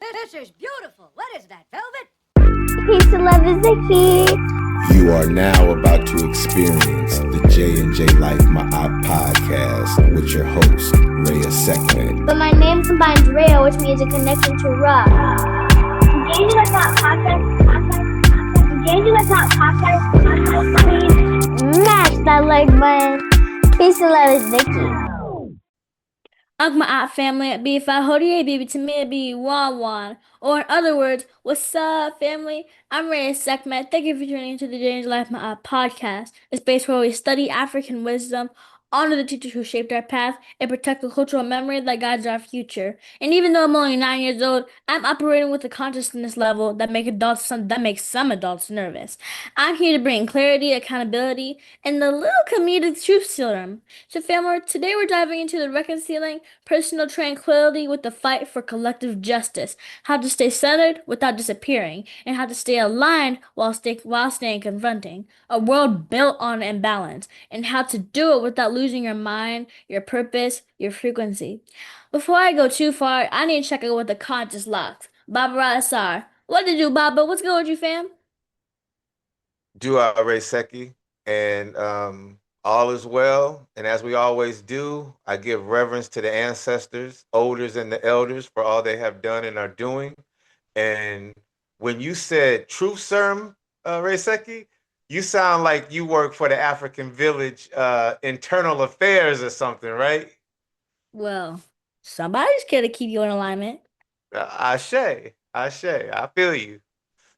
This is beautiful. What is that, velvet? Peace and love is the key. You are now about to experience the J&J-Life podcast with your host, Reya'Sekhmet. But my name combines Raya, which means a connection to Ra. J&J-Life podcast. Please smash that like button. Peace and love is the key. Aakhu'Ra family, be if I hold you, baby, to me, be one. Or in other words, what's up, family? I'm Reya'Sekhmet. Thank you for tuning into the J&J-Life podcast, a space where we study African wisdom, honor the teachers who shaped our path, and protect the cultural memory that guides our future. And even though I'm only 9 years old, I'm operating with a consciousness level that makes some adults nervous. I'm here to bring clarity, accountability, and a little comedic truth serum. So, family, today we're diving into the reconciling personal tranquility with the fight for collective justice, how to stay centered without disappearing, and how to stay aligned while staying confronting, a world built on imbalance, and how to do it without losing your mind, your purpose, your frequency. Before I go too far, I need to check out with the conscious locks. Baba Ra'Asar. What did you do, Baba? What's good with you, fam? Dua Reiseki, and all is well. And as we always do, I give reverence to the ancestors, elders, and the elders for all they have done and are doing. And when you said truth serum, Reiseki, you sound like you work for the African Village Internal Affairs or something, right? Well, somebody's got to keep you in alignment. Ashe, I feel you.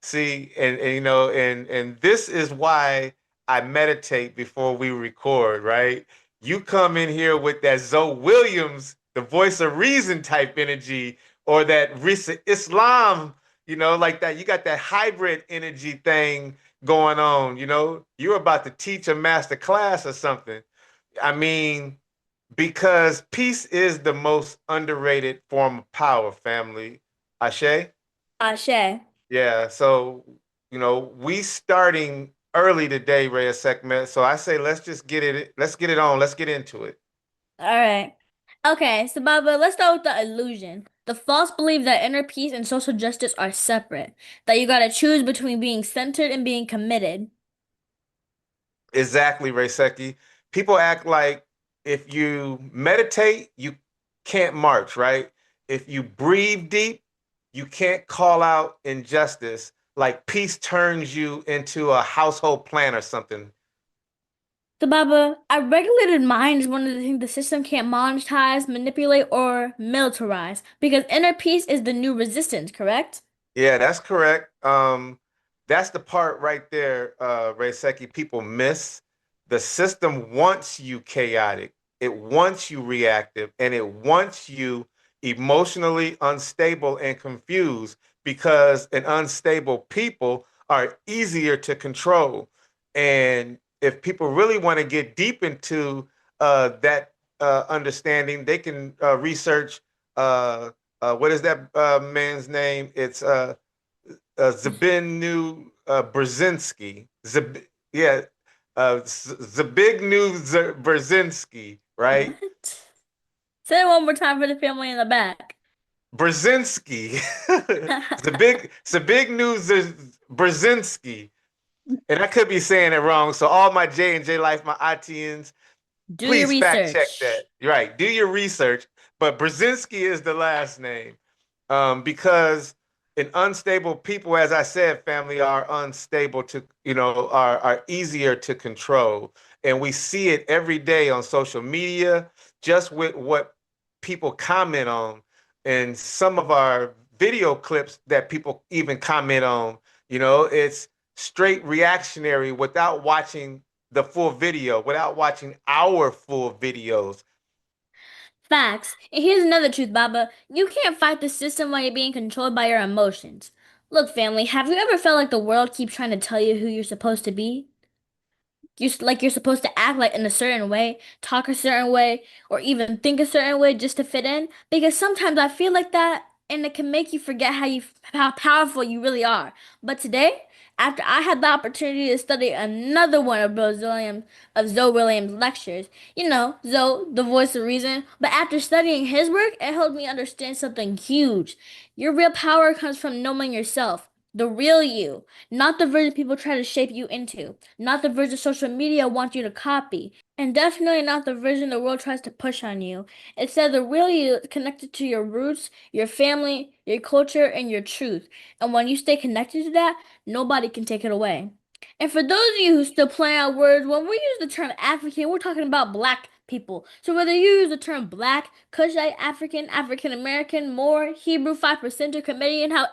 See, and you know, and this is why I meditate before we record, right? You come in here with that Zoe Williams, the voice of reason type energy, or that Islam, you know, like that. You got that hybrid energy thing going on, you know. You're about to teach a master class or something. I mean, because peace is the most underrated form of power, family. Ashe? Ashe. Yeah, so you know, we starting early today, Reya'Sekhmet. So I say let's just let's get it on, let's get into it. All right. Okay, so Baba, let's start with the illusion. The false belief that inner peace and social justice are separate, that you gotta choose between being centered and being committed. Exactly, Reiseki. People act like if you meditate, you can't march, right? If you breathe deep, you can't call out injustice. Like peace turns you into a household plan or something. So Baba, a regulated mind is one of the things the system can't monetize, manipulate, or militarize, because inner peace is the new resistance, correct? Yeah, that's correct. That's the part right there, Reiseki, people miss. The system wants you chaotic, it wants you reactive, and it wants you emotionally unstable and confused because an unstable people are easier to control. And if people really want to get deep into that understanding, they can research what is that man's name? It's Zabinu Brzezinski. Yeah, Zabignu Brzezinski, right? What? Say it one more time for the family in the back. Brzezinski. Zabignu Brzezinski. And I could be saying it wrong. So all my J&J-Life, my ITNs, Do please your fact research. check that. Right. Do your research. But Brzezinski is the last name. Because an unstable people, as I said, family are unstable to, you know, are easier to control. And we see it every day on social media, just with what people comment on and some of our video clips that people even comment on. You know, it's straight reactionary without watching the full video, without watching our full videos. Facts. And here's another truth, Baba. You can't fight the system while you're being controlled by your emotions. Look, family, have you ever felt like the world keeps trying to tell you who you're supposed to be? You're supposed to act like in a certain way, talk a certain way, or even think a certain way just to fit in? Because sometimes I feel like that, and it can make you forget how powerful you really are. But today, after I had the opportunity to study another one of Zoe Williams' lectures, you know, Zoe, the voice of reason, but after studying his work, it helped me understand something huge. Your real power comes from knowing yourself. The real you, not the version people try to shape you into, not the version social media wants you to copy, and definitely not the version the world tries to push on you. Instead, the real you is connected to your roots, your family, your culture, and your truth. And when you stay connected to that, nobody can take it away. And for those of you who still play out words, when we use the term African, we're talking about black people. So whether you use the term black, Kushite, African, African American, Moor, Hebrew, 5%, or Canadian, however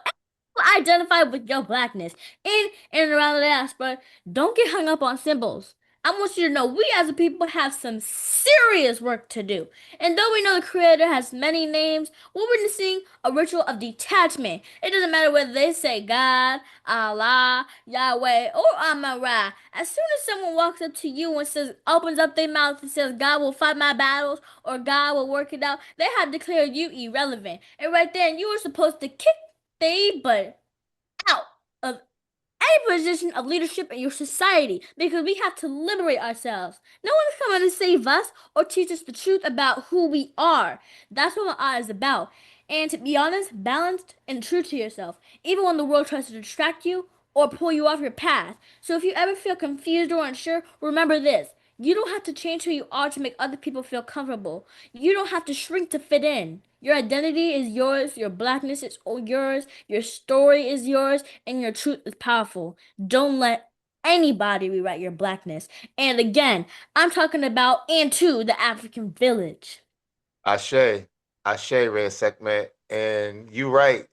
identify with your blackness in and around the diaspora, don't get hung up on symbols. I want you to know we as a people have some serious work to do. And though we know the Creator has many names, we're witnessing a ritual of detachment. It doesn't matter whether they say God, Allah, Yahweh, or Amun-Ra. As soon as someone walks up to you and opens up their mouth and says, God will fight my battles or God will work it out, they have declared you irrelevant. And right there, you were supposed to kick they but out of any position of leadership in your society because we have to liberate ourselves. No one's coming to save us or teach us the truth about who we are. That's what my art is about. And to be honest, balanced and true to yourself, even when the world tries to distract you or pull you off your path. So if you ever feel confused or unsure, remember this. You don't have to change who you are to make other people feel comfortable. You don't have to shrink to fit in. Your identity is yours, your blackness is yours, your story is yours, and your truth is powerful. Don't let anybody rewrite your blackness. And again, I'm talking about and to the African village. Ashe, Ashe, Reya'Sekhmet, and you're right.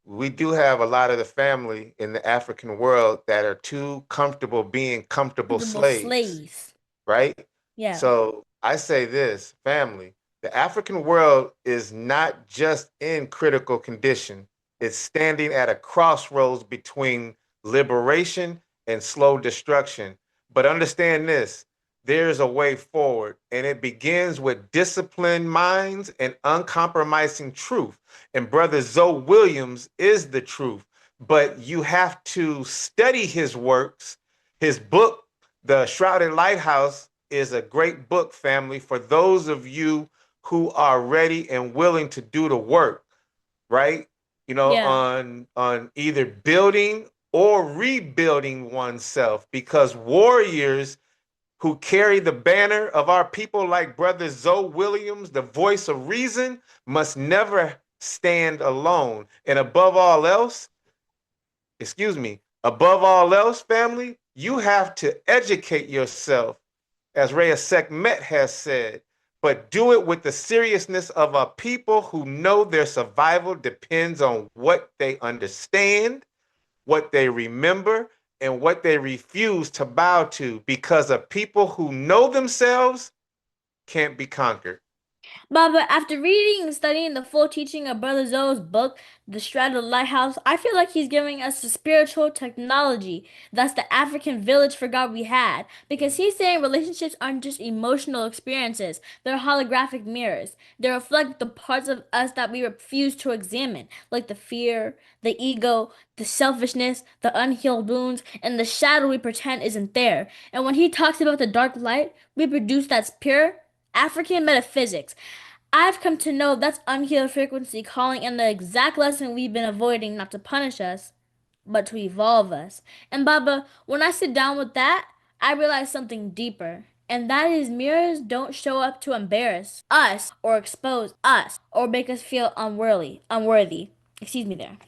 We do have a lot of the family in the African world that are too comfortable being comfortable slaves, right? Yeah. So I say this, family, the African world is not just in critical condition, it's standing at a crossroads between liberation and slow destruction. But understand this, there's a way forward, and it begins with disciplined minds and uncompromising truth. And Brother Zoe Williams is the truth, but you have to study his works. His book, The Shrouded Lighthouse, is a great book, family, for those of you who are ready and willing to do the work, right? You know, Yeah. on either building or rebuilding oneself, because warriors who carry the banner of our people, like Brother Zoe Williams, the voice of reason, must never stand alone. And above all else, family, you have to educate yourself, as Reya'Sekhmet has said, but do it with the seriousness of a people who know their survival depends on what they understand, what they remember, and what they refuse to bow to, because a people who know themselves can't be conquered. Baba, after reading and studying the full teaching of Brother Zoe's book, The Straddled Lighthouse, I feel like he's giving us the spiritual technology that's the African village forgot we had. Because he's saying relationships aren't just emotional experiences, they're holographic mirrors. They reflect the parts of us that we refuse to examine, like the fear, the ego, the selfishness, the unhealed wounds, and the shadow we pretend isn't there. And when he talks about the dark light we produce that's pure, African metaphysics. I've come to know that's unhealed frequency calling in the exact lesson we've been avoiding, not to punish us, but to evolve us. And Baba, when I sit down with that, I realize something deeper. And that is mirrors don't show up to embarrass us or expose us or make us feel unworthy. Excuse me there.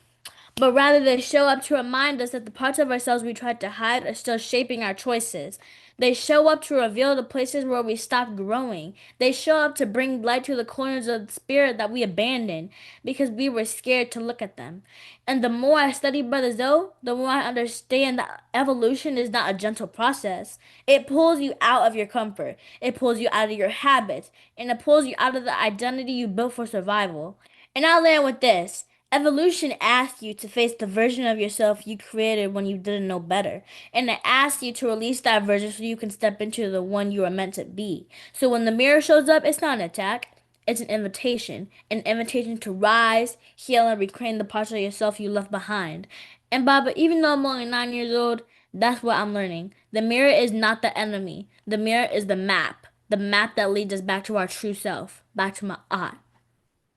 But rather they show up to remind us that the parts of ourselves we tried to hide are still shaping our choices. They show up to reveal the places where we stopped growing. They show up to bring light to the corners of the spirit that we abandoned because we were scared to look at them. And the more I study Brother Zoe, the more I understand that evolution is not a gentle process. It pulls you out of your comfort, it pulls you out of your habits, and it pulls you out of the identity you built for survival. And I'll land with this. Evolution asks you to face the version of yourself you created when you didn't know better. And it asks you to release that version so you can step into the one you are meant to be. So when the mirror shows up, it's not an attack. It's an invitation to rise, heal, and reclaim the parts of yourself you left behind. And Baba, even though I'm only 9 years old, that's what I'm learning. The mirror is not the enemy. The mirror is the map that leads us back to our true self, back to my art.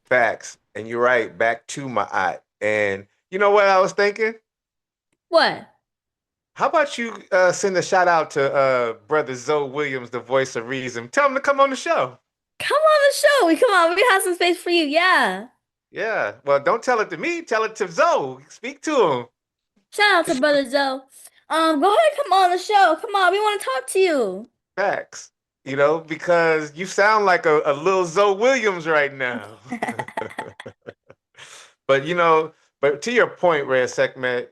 Facts. And you're right, back to my eye. And you know what I was thinking? What? How about you send a shout out to brother Zoe Williams, the voice of reason. Tell him to come on the show. Come on the show. We have some space for you. Yeah. Yeah. Well, don't tell it to me. Tell it to Zoe. Speak to him. Shout out to Brother Zoe. Go ahead, come on the show. Come on, we want to talk to you. Facts. You know, because you sound like a little Zoe Williams right now. But but to your point, Reya'Sekhmet,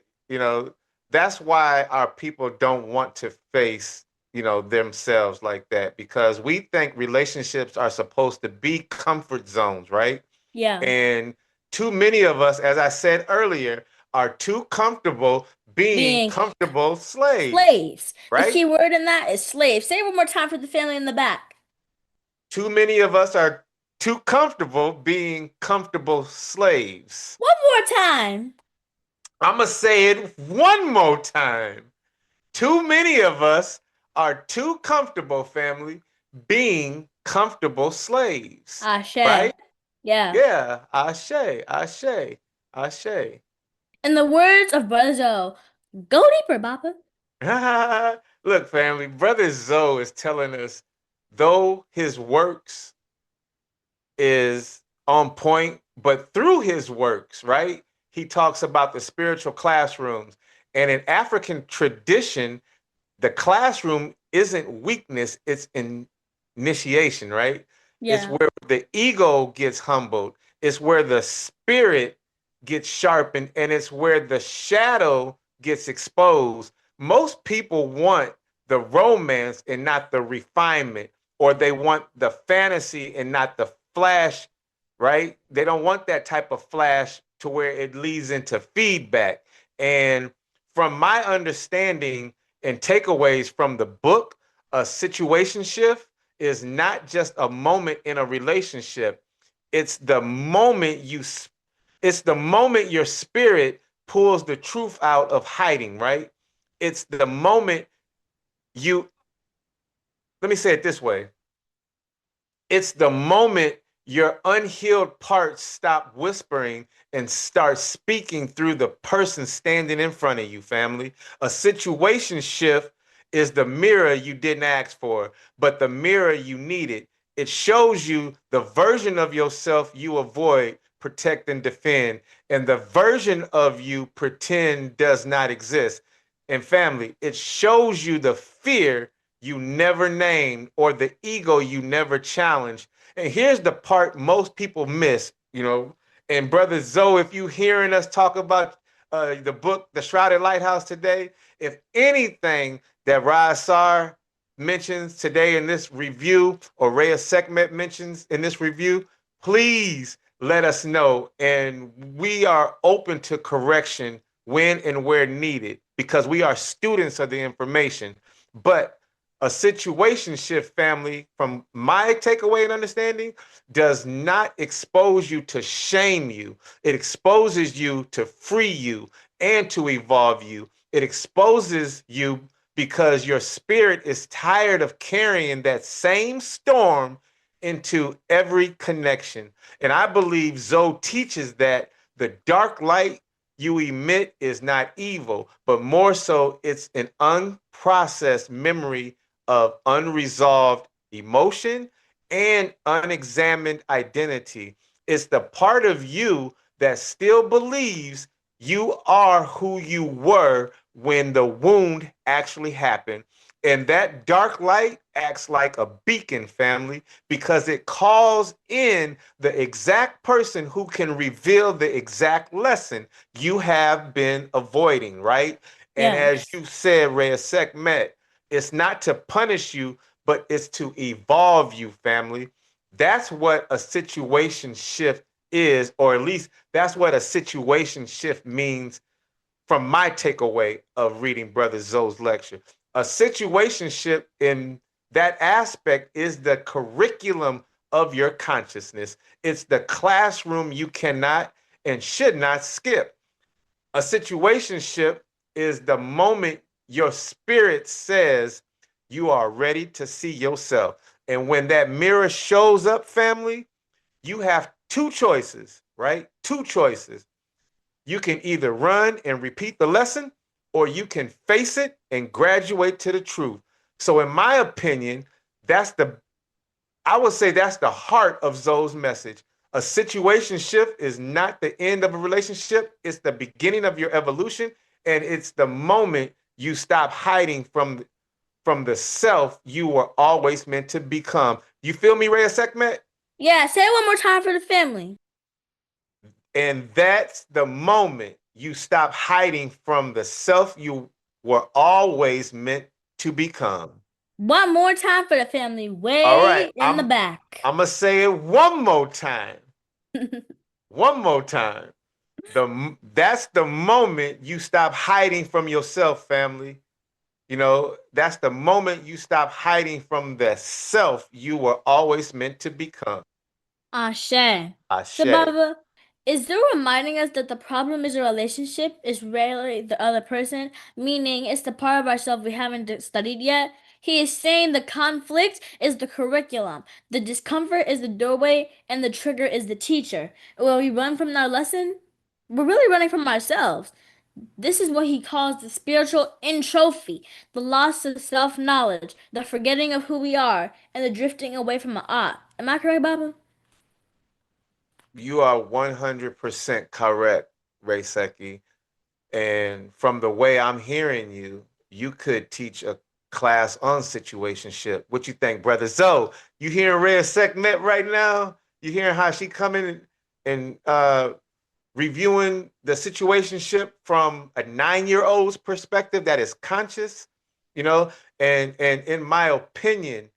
that's why our people don't want to face, themselves like that, because we think relationships are supposed to be comfort zones, right? Yeah. And too many of us, as I said earlier, are too comfortable being comfortable slaves. Slaves. Right? The key word in that is slave. Say it one more time for the family in the back. Too many of us are too comfortable being comfortable slaves. One more time. I'm going to say it one more time. Too many of us are too comfortable, family, being comfortable slaves. Ashe. Right? Yeah. Yeah. Ashe. Ashe. Ashe. In the words of Brother Zoe, go deeper, Papa. Look, family, Brother Zoe is telling us, though his works is on point, but through his works, right? He talks about the spiritual classrooms. And in African tradition, the classroom isn't weakness, it's initiation, right? Yeah. It's where the ego gets humbled. It's where the spirit gets sharpened, and it's where the shadow gets exposed. Most people want the romance and not the refinement, or they want the fantasy and not the flash, right? They don't want that type of flash to where it leads into feedback. And from my understanding and takeaways from the book, a situation shift is not just a moment in a relationship. It's the moment your spirit pulls the truth out of hiding, right? It's the moment let me say it this way. It's the moment your unhealed parts stop whispering and start speaking through the person standing in front of you, family. A situation shift is the mirror you didn't ask for, but the mirror you needed. It shows you the version of yourself you avoid, protect, and defend, and the version of you pretend does not exist. And family, it shows you the fear you never named or the ego you never challenged. And here's the part most people miss, And Brother Zoe, if you hearing us talk about the book, The Shrouded Lighthouse today, if anything that Ra'Asar mentions today in this review or Reya'Sekhmet mentions in this review, please let us know. And we are open to correction when and where needed because we are students of the information. But a situation shift, family, from my takeaway and understanding, does not expose you to shame you. It exposes you to free you and to evolve you. It exposes you because your spirit is tired of carrying that same storm into every connection. And I believe Zoe teaches that the dark light you emit is not evil, but more so it's an unprocessed memory of unresolved emotion and unexamined identity. It's the part of you that still believes you are who you were when the wound actually happened. And that dark light acts like a beacon, family, because it calls in the exact person who can reveal the exact lesson you have been avoiding, right? And as you said, Reya'Sekhmet, it's not to punish you, but it's to evolve you, family. That's what a situation shift is, or at least that's what a situation shift means from my takeaway of reading Brother Zoe's lecture. A situation shift in that aspect is the curriculum of your consciousness. It's the classroom you cannot and should not skip. A situationship is the moment your spirit says you are ready to see yourself. And when that mirror shows up, family, you have two choices, right? Two choices. You can either run and repeat the lesson, or you can face it and graduate to the truth. So, in my opinion, I would say that's the heart of Zoe's message. A situation shift is not the end of a relationship, it's the beginning of your evolution, and it's the moment you stop hiding from the self you were always meant to become. You feel me, Reya'Sekhmet? Yeah, say it one more time for the family. And that's the moment you stop hiding from the self you were always meant to become. One more time for the family, All way right, in the back. I'm gonna say it one more time. One more time. That's the moment you stop hiding from yourself, family. You know, that's the moment you stop hiding from the self you were always meant to become. Ashe. So, Ashe. Baba, is there reminding us that the problem is a relationship is rarely the other person, meaning it's the part of ourselves we haven't studied yet? He is saying the conflict is the curriculum, the discomfort is the doorway, and the trigger is the teacher. When we run from our lesson, we're really running from ourselves. This is what he calls the spiritual entropy, the loss of self-knowledge, the forgetting of who we are, and the drifting away from Ma'at. Am I correct, Baba? You are 100% correct, Reiseki. And from the way I'm hearing you, you could teach a class on situationship. What you think, brother Zoe? You hearing Reya'Sekhmet right now? You hearing how she coming and reviewing the situationship from a 9-year-old's perspective that is conscious, you know? And in my opinion,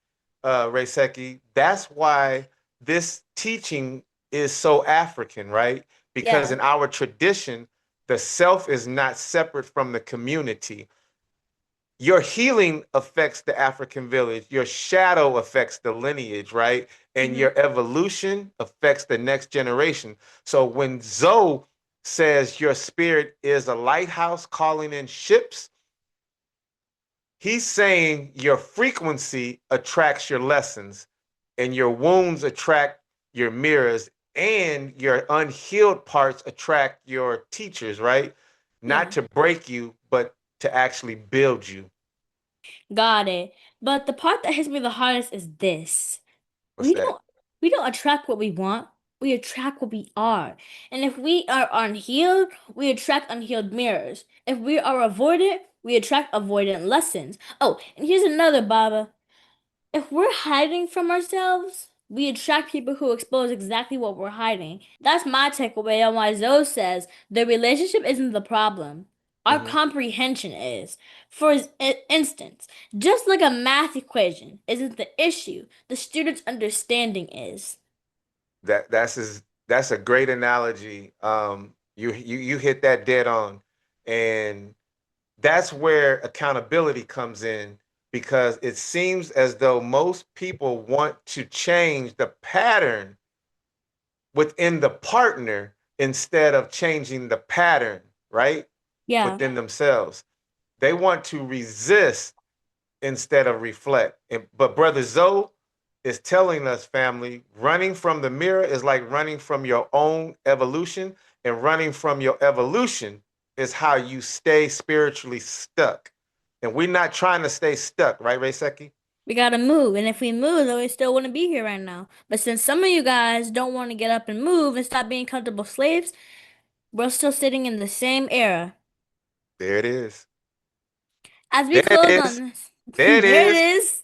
Reiseki, that's why this teaching is so African, right? Because Yeah. in our tradition, the self is not separate from the community. Your healing affects the African village. Your shadow affects the lineage, right? And Mhm. your evolution affects the next generation. So when Zoe says your spirit is a lighthouse calling in ships, he's saying your frequency attracts your lessons, and your wounds attract your mirrors, and your unhealed parts attract your teachers, right? Not Yeah. to break you, but to actually build you. Got it. But the part that hits me the hardest is this. What's We that? don't we don't attract what we want. We attract what we are. And if we are unhealed, we attract unhealed mirrors. If we are avoidant, we attract avoidant lessons. Oh, and here's another, Baba. If we're hiding from ourselves, we attract people who expose exactly what we're hiding. That's my takeaway on why Zoe says the relationship isn't the problem. Our Mhm. comprehension is. For instance, just like a math equation isn't the issue, the student's understanding is. That's a great analogy. You hit that dead on, and that's where accountability comes in, because it seems as though most people want to change the pattern within the partner instead of changing the pattern, right? Yeah. Within themselves. They want to resist instead of reflect. But Brother Zoe is telling us, family, running from the mirror is like running from your own evolution, and running from your evolution is how you stay spiritually stuck. And we're not trying to stay stuck, right, Reiseki? We gotta move, and if we move, then we still wouldn't be here right now. But since some of you guys don't want to get up and move and stop being comfortable slaves, we're still sitting in the same era. There it is. As we There it close on is. this, There it there it is. is.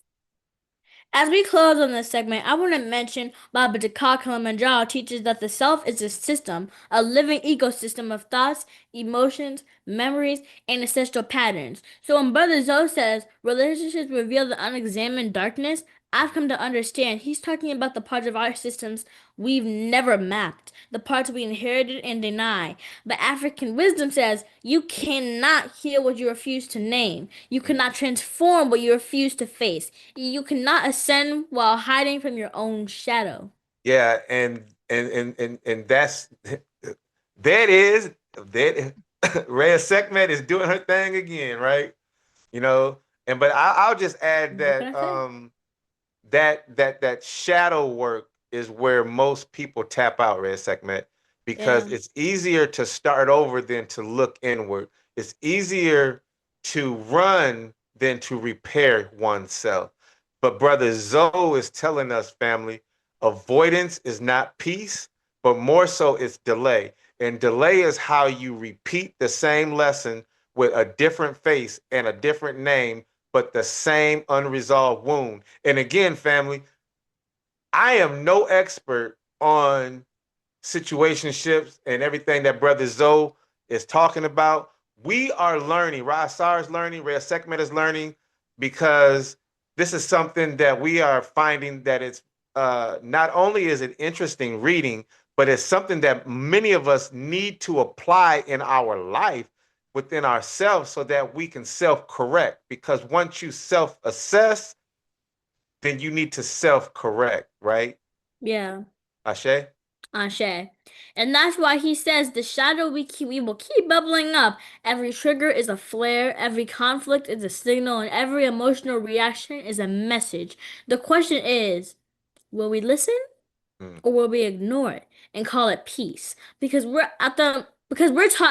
As we close on this segment, I want to mention Baba Jakar Kilimanjaro teaches that the self is a system, a living ecosystem of thoughts, emotions, memories, and ancestral patterns. So when Brother Zoe says relationships reveal the unexamined darkness, I've come to understand he's talking about the parts of our systems we've never mapped, the parts we inherited and deny. But African wisdom says you cannot heal what you refuse to name. You cannot transform what you refuse to face. You cannot ascend while hiding from your own shadow. Yeah, and that's that Reya'Sekhmet is doing her thing again, right? You know, and but I'll just add What can that I say? that shadow work is where most people tap out, Reya'Sekhmet, because Yeah. it's easier to start over than to look inward. It's easier to run than to repair oneself. But brother Zoe is telling us, family, avoidance is not peace, but more so it's delay. And delay is how you repeat the same lesson with a different face and a different name, but the same unresolved wound. And again, family, I am no expert on situationships and everything that Brother Zoe is talking about. We are learning. Ra'Asar is learning. Reya'Sekhmet is learning because this is something that we are finding that it's not only is it interesting reading, but it's something that many of us need to apply in our life within ourselves so that we can self-correct. Because once you self-assess, then you need to self-correct, right? Yeah. Ashe? Ashe. And that's why he says the shadow we will keep bubbling up. Every trigger is a flare, every conflict is a signal, and every emotional reaction is a message. The question is, will we listen Mm, or will we ignore it and call it peace? Because we're taught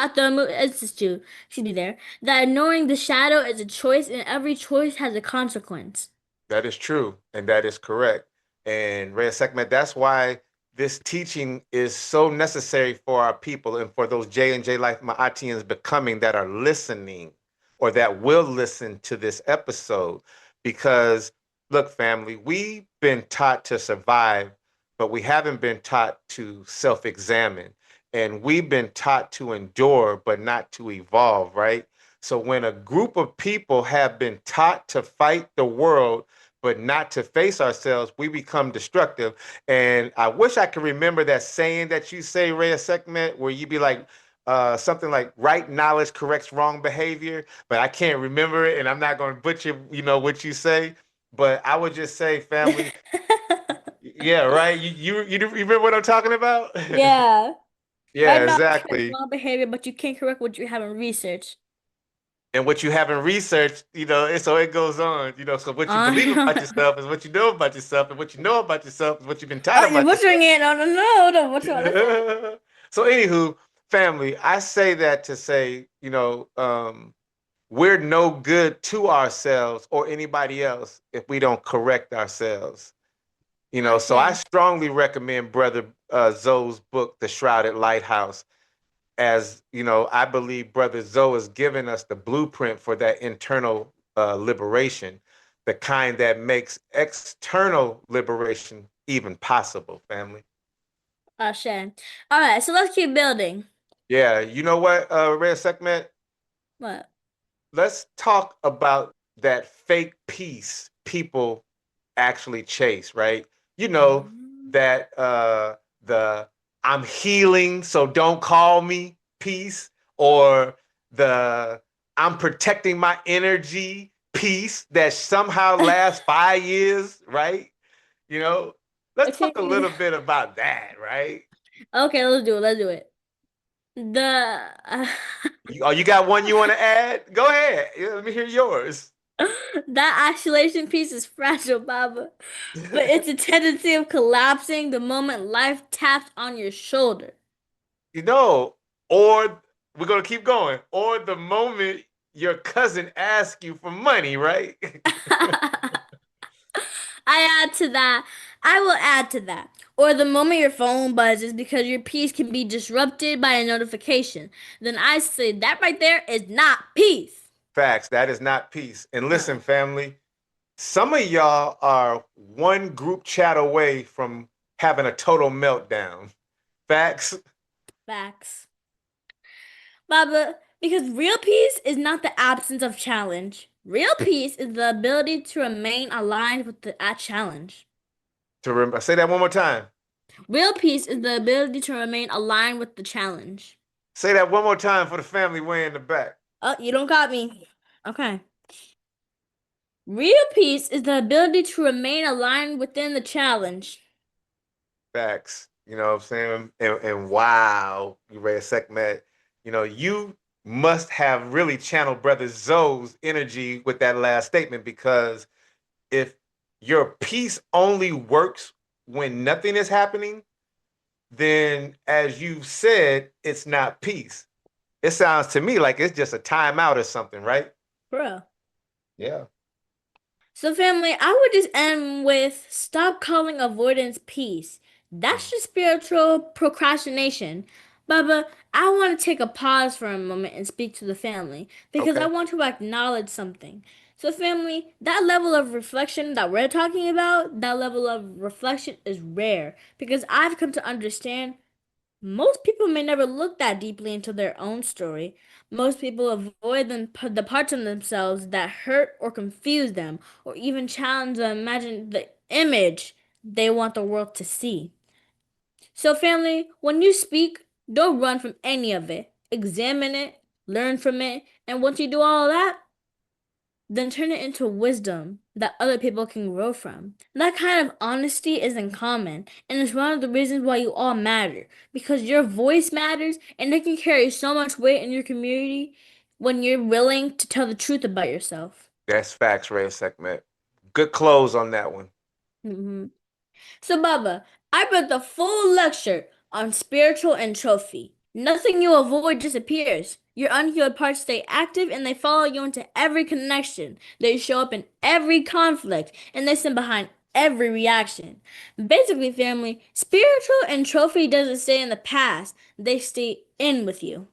at the institute, excuse me there, that ignoring the shadow is a choice and every choice has a consequence. that is true, and that is correct. And Rhea Sekhmet, that's why this teaching is so necessary for our people and for those J&J-Life Ma'atians becoming that are listening or that will listen to this episode. Because, look, family, we've been taught to survive, but we haven't been taught to self-examine. And we've been taught to endure, but not to evolve, right? So when a group of people have been taught to fight the world, but not to face ourselves, we become destructive. And I wish I could remember that saying that you say, Reya'Sekhmet, where you be like, something like right knowledge corrects wrong behavior, but I can't remember it, and I'm not going to butcher, what you say. But I would just say, family, yeah, right. You remember what I'm talking about? Yeah. Right Yeah, now, it's exactly. wrong behavior, but you can't correct what you haven't researched. And what you haven't researched, so it goes on, so what you believe about Oh, yourself is what you know about yourself, and what you know about yourself is what you've been taught you're about butchering yourself. it. No, no, no, no, butcher what I said. So, anywho, family, I say that to say, we're no good to ourselves or anybody else if we don't correct ourselves. So I Ashe. strongly recommend Brother Zoe's book, The Shrouded Lighthouse, as I believe Brother Zoe has given us the blueprint for that internal liberation, the kind that makes external liberation even possible, family. Ashe. All right, so let's keep building. Yeah, you know what, Rhea Sekhmet? What? Let's talk about that fake peace people actually chase, right? You know, Mm. that the I'm healing, so don't call me peace, or the I'm protecting my energy peace that somehow lasts 5 years, right? You know, let's Okay. talk a little bit about that, right? Okay, let's do it. Let's do it. The Oh, you got one you want to add? Go ahead. Yeah, let me hear yours. that isolation piece is fragile, Baba. But it's a tendency of collapsing the moment life taps on your shoulder. You know, or we're gonna keep going, or the moment your cousin asks you for money, right? I add to that. I will add to that. Or the moment your phone buzzes because your peace can be disrupted by a notification. Then I say that right there is not peace. Facts. That is not peace. And Uh, listen, family, some of y'all are one group chat away from having a total meltdown. Facts. facts. Baba, because real peace is not the absence of challenge. Real peace is the ability to remain aligned with the challenge. Say that one more time. Real peace is the ability to remain aligned with the challenge. Say that one more time for the family way in the back. Oh, you don't got me. Okay. Real peace is the ability to remain aligned within the challenge. Facts. You know what I'm saying? And wow, Reya'Sekhmet, you must have really channeled Brother Zoe's energy with that last statement, because if your peace only works when nothing is happening, then as you said, it's not peace. It sounds to me like it's just a timeout or something, right? Bro. Yeah. So, family, I would just end with stop calling avoidance peace. That's just spiritual procrastination. Baba, I want to take a pause for a moment and speak to the family because I Okay. want to acknowledge something. So, family, that level of reflection that we're talking about, that level of reflection is rare because I've come to understand most people may never look that deeply into their own story. Most people avoid the parts of themselves that hurt or confuse them, or even challenge or imagine the image they want the world to see. So, family, when you speak, don't run from any of it. Examine it, learn from it, and once you do all that, then turn it into wisdom that other people can grow from. That kind of honesty isn't common, and it's one of the reasons why you all matter. Because your voice matters, and it can carry so much weight in your community when you're willing to tell the truth about yourself. That's facts, Reya'Sekhmet. Good close on that one. Mhm. So, Baba, I read the full lecture on spiritual entropy. Nothing you avoid disappears. Your unhealed parts stay active and they follow you into every connection. They show up in every conflict and they stand behind every reaction. Basically, family, spiritual entropy doesn't stay in the past, they stay in with you.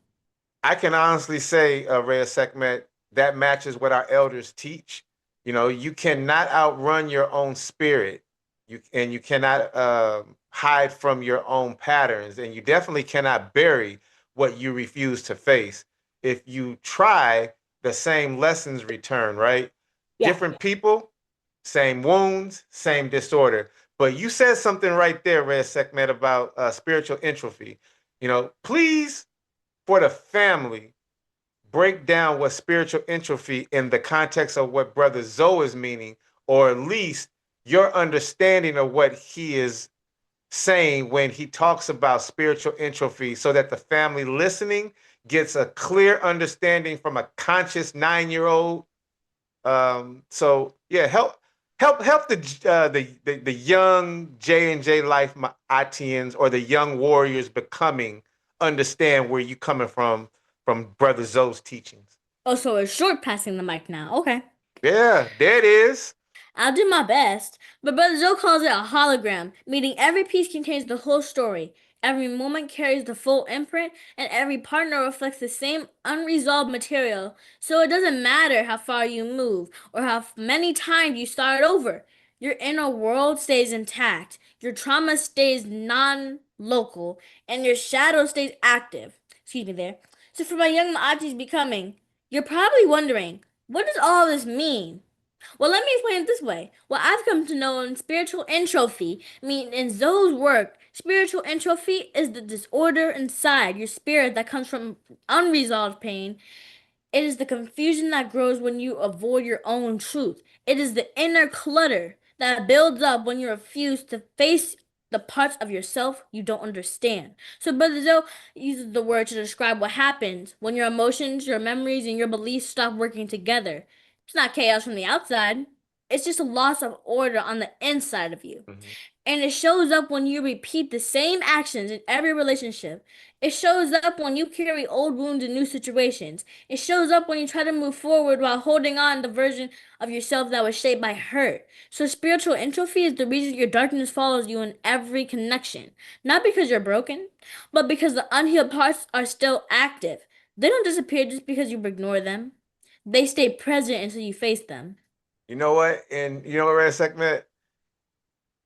I can honestly say, Reya'Sekhmet, that matches what our elders teach. You cannot outrun your own spirit. You cannot hide from your own patterns, and you definitely cannot bury what you refuse to face. If you try, the same lessons return, right? Yeah. Different people, same wounds, same disorder. But you said something right there, Reya'Sekhmet, about spiritual entropy. Please, for the family, break down what spiritual entropy in the context of what Brother Zoe is meaning, or at least your understanding of what he is saying when he talks about spiritual entropy, so that the family listening gets a clear understanding from a conscious 9-year-old. So yeah, help the young J&J-Life Atians, or the young warriors becoming, understand where you coming from Brother Zoe's teachings. Oh, so we're short passing the mic now. Okay. Yeah, there it is. I'll do my best, but Brother Joe calls it a hologram, meaning every piece contains the whole story. Every moment carries the full imprint, and every partner reflects the same unresolved material. So it doesn't matter how far you move or how many times you start over. Your inner world stays intact, your trauma stays non local, and your shadow stays active. Excuse me there. So for my young Maatis becoming, you're probably wondering, what does all this mean? Well, let me explain it this way. What I've come to know in spiritual entropy, in Zoe's work, spiritual entropy is the disorder inside your spirit that comes from unresolved pain. It is the confusion that grows when you avoid your own truth. It is the inner clutter that builds up when you refuse to face the parts of yourself you don't understand. So, Brother Zoe uses the word to describe what happens when your emotions, your memories, and your beliefs stop working together. It's not chaos from the outside, it's just a loss of order on the inside of you. Mhm. And it shows up when you repeat the same actions in every relationship. It shows up when you carry old wounds in new situations. It shows up when you try to move forward while holding on to the version of yourself that was shaped by hurt. So spiritual entropy is the reason your darkness follows you in every connection. Not because you're broken, but because the unhealed parts are still active. They don't disappear just because you ignore them. They stay present until you face them. You know what? And you know what, Reya'Sekhmet?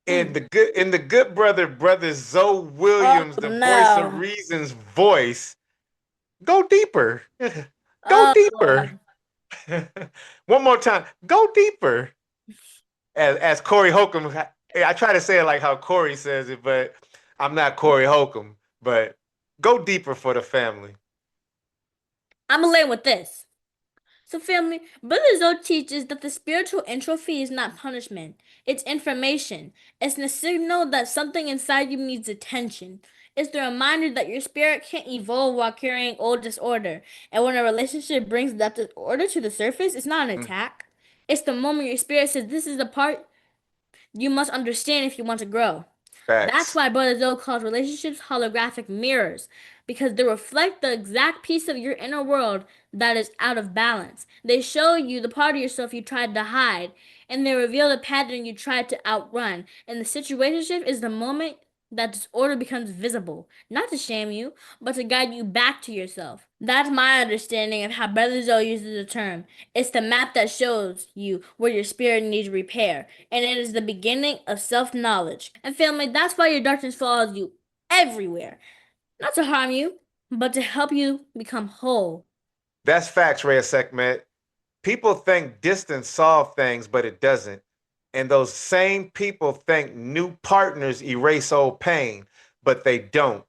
In Mm. the good brother Zoe Oh Williams, the voice of no. reason's voice, go deeper. Go Oh deeper. Lord. One more time. Go deeper. As Corey Holcomb, I try to say it like how Corey says it, but I'm not Corey Holcomb. But go deeper for the family. I'm gonna land with this. So, family, Brother Zoe teaches that the spiritual entropy is not punishment, it's information. It's the signal that something inside you needs attention. It's the reminder that your spirit can't evolve while carrying old disorder. And when a relationship brings that disorder to the surface, it's not an Mm, attack. It's the moment your spirit says, "This is the part you must understand if you want to grow." That's facts. why Brother Zoe calls relationships holographic mirrors, because they reflect the exact piece of your inner world that is out of balance. They show you the part of yourself you tried to hide, and they reveal the pattern you tried to outrun. And the situationship is the moment that disorder becomes visible, not to shame you, but to guide you back to yourself. That's my understanding of how Brother Zoe uses the term. It's the map that shows you where your spirit needs repair, and it is the beginning of self-knowledge. And family, that's why your darkness follows you everywhere. Not to harm you, but to help you become whole. That's facts, Reya'Sekhmet. People think distance solve things, but it doesn't. And those same people think new partners erase old pain, but they don't.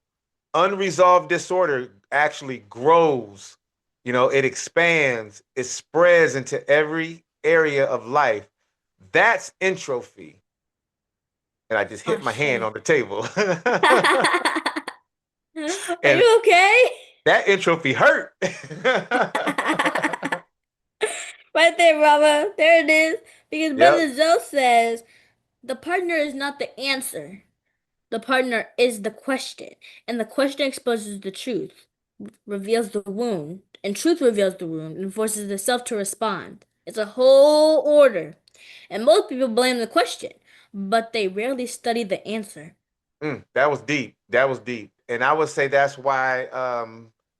Unresolved disorder actually grows. It expands, it spreads into every area of life. That's entropy. And I just hit Oh my hand shit. on the table. Are And you okay? that entropy hurt. Right there, brother. There it is. Because Yep. Brother Zoe says the partner is not the answer. The partner is the question, and the question exposes the truth, reveals the wound, and truth reveals the wound and forces the self to respond. It's a whole order. And most people blame the question, but they rarely study the answer. That was deep. That was deep. And I would say that's why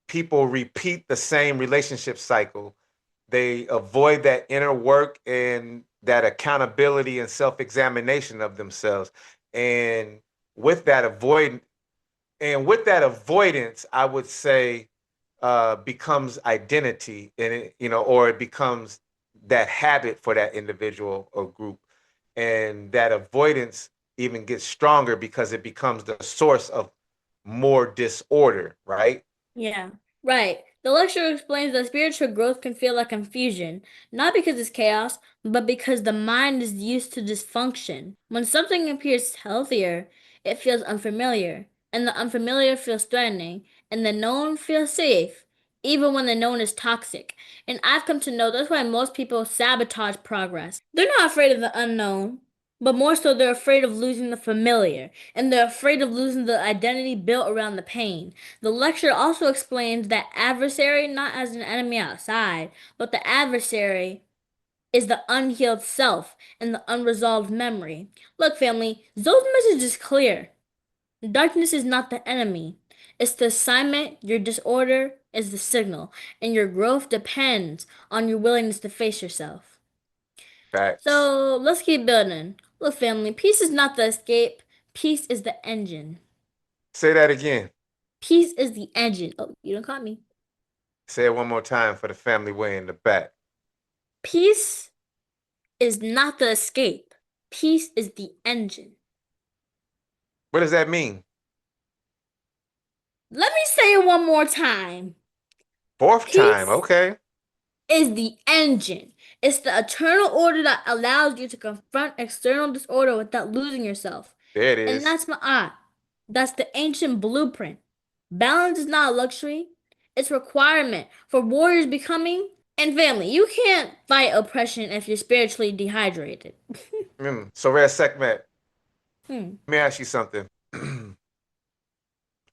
people repeat the same relationship cycle. They avoid that inner work and that accountability and self-examination of themselves. And with that avoidance, I would say becomes identity, and or it becomes that habit for that individual or group. And that avoidance even gets stronger because it becomes the source of more disorder, right? Yeah, right. The lecture explains that spiritual growth can feel like confusion, not because it's chaos, but because the mind is used to dysfunction. When something appears healthier, it feels unfamiliar, and the unfamiliar feels threatening, and the known feels safe, even when the known is toxic. And I've come to know that's why most people sabotage progress. They're not afraid of the unknown, but more so they're afraid of losing the familiar, and they're afraid of losing the identity built around the pain. The lecture also explains that adversary not as an enemy outside, but the adversary is the unhealed self and the unresolved memory. Look, family, Zoe's message is clear. Darkness is not the enemy. It's the assignment, your disorder is the signal, and your growth depends on your willingness to face yourself. Facts. So let's keep building. Look, family, peace is not the escape, peace is the engine. Say that again. Peace is the engine. Oh, you don't caught me. Say it one more time for the family way in the back. Peace is not the escape. Peace is the engine. What does that mean? Let me say it one more time. Fourth time. Peace Okay. is the engine. It's the eternal order that allows you to confront external disorder without losing yourself. There it And is. that's my art. That's the ancient blueprint. Balance is not a luxury, it's a requirement for warriors becoming and family. You can't fight oppression if you're spiritually dehydrated. So, Reya'Sekhmet, Hmm. let me ask you something.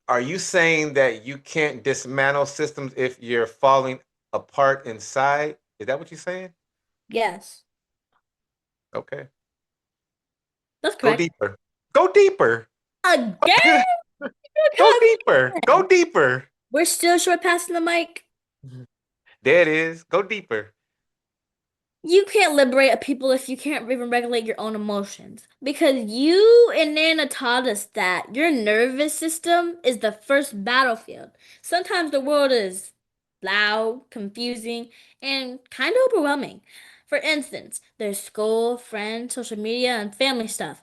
Are you saying that you can't dismantle systems if you're falling apart inside? Is that what you're saying? Yes, Okay. that's Go correct. deeper. Go deeper. Again? Go deeper. Go deeper. We're still short passing the mic. There it is. Go deeper. You can't liberate a people if you can't even regulate your own emotions. Because you and Nana taught us that your nervous system is the first battlefield. Sometimes the world is loud, confusing, and kind of overwhelming. For instance, there's school, friends, social media, and family stuff.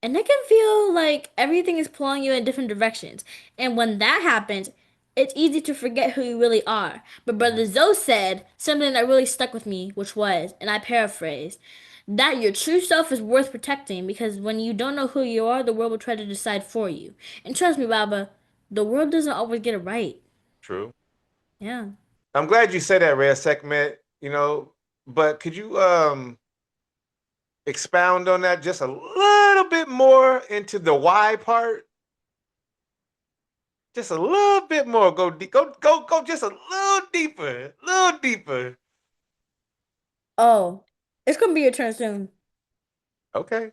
And it can feel like everything is pulling you in different directions. And when that happens, it's easy to forget who you really are. But Brother Zoe said something that really stuck with me, which was, and I paraphrase, that your true self is worth protecting because when you don't know who you are, the world will try to decide for you. And trust me, Baba, the world doesn't always get it right. True. Yeah. I'm glad you said that, Reya'Sekhmet. But could you expound on that just a little bit more into the why part? Just a little bit more. Go deep. Go. Just a little deeper. A little deeper. Oh, it's gonna be your turn soon. Okay.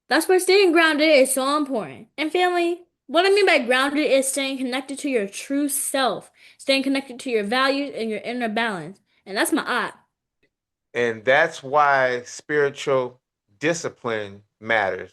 That's why staying grounded is so important. And family, what I mean by grounded is staying connected to your true self, staying connected to your values and your inner balance. And that's my art. And that's why spiritual discipline matters.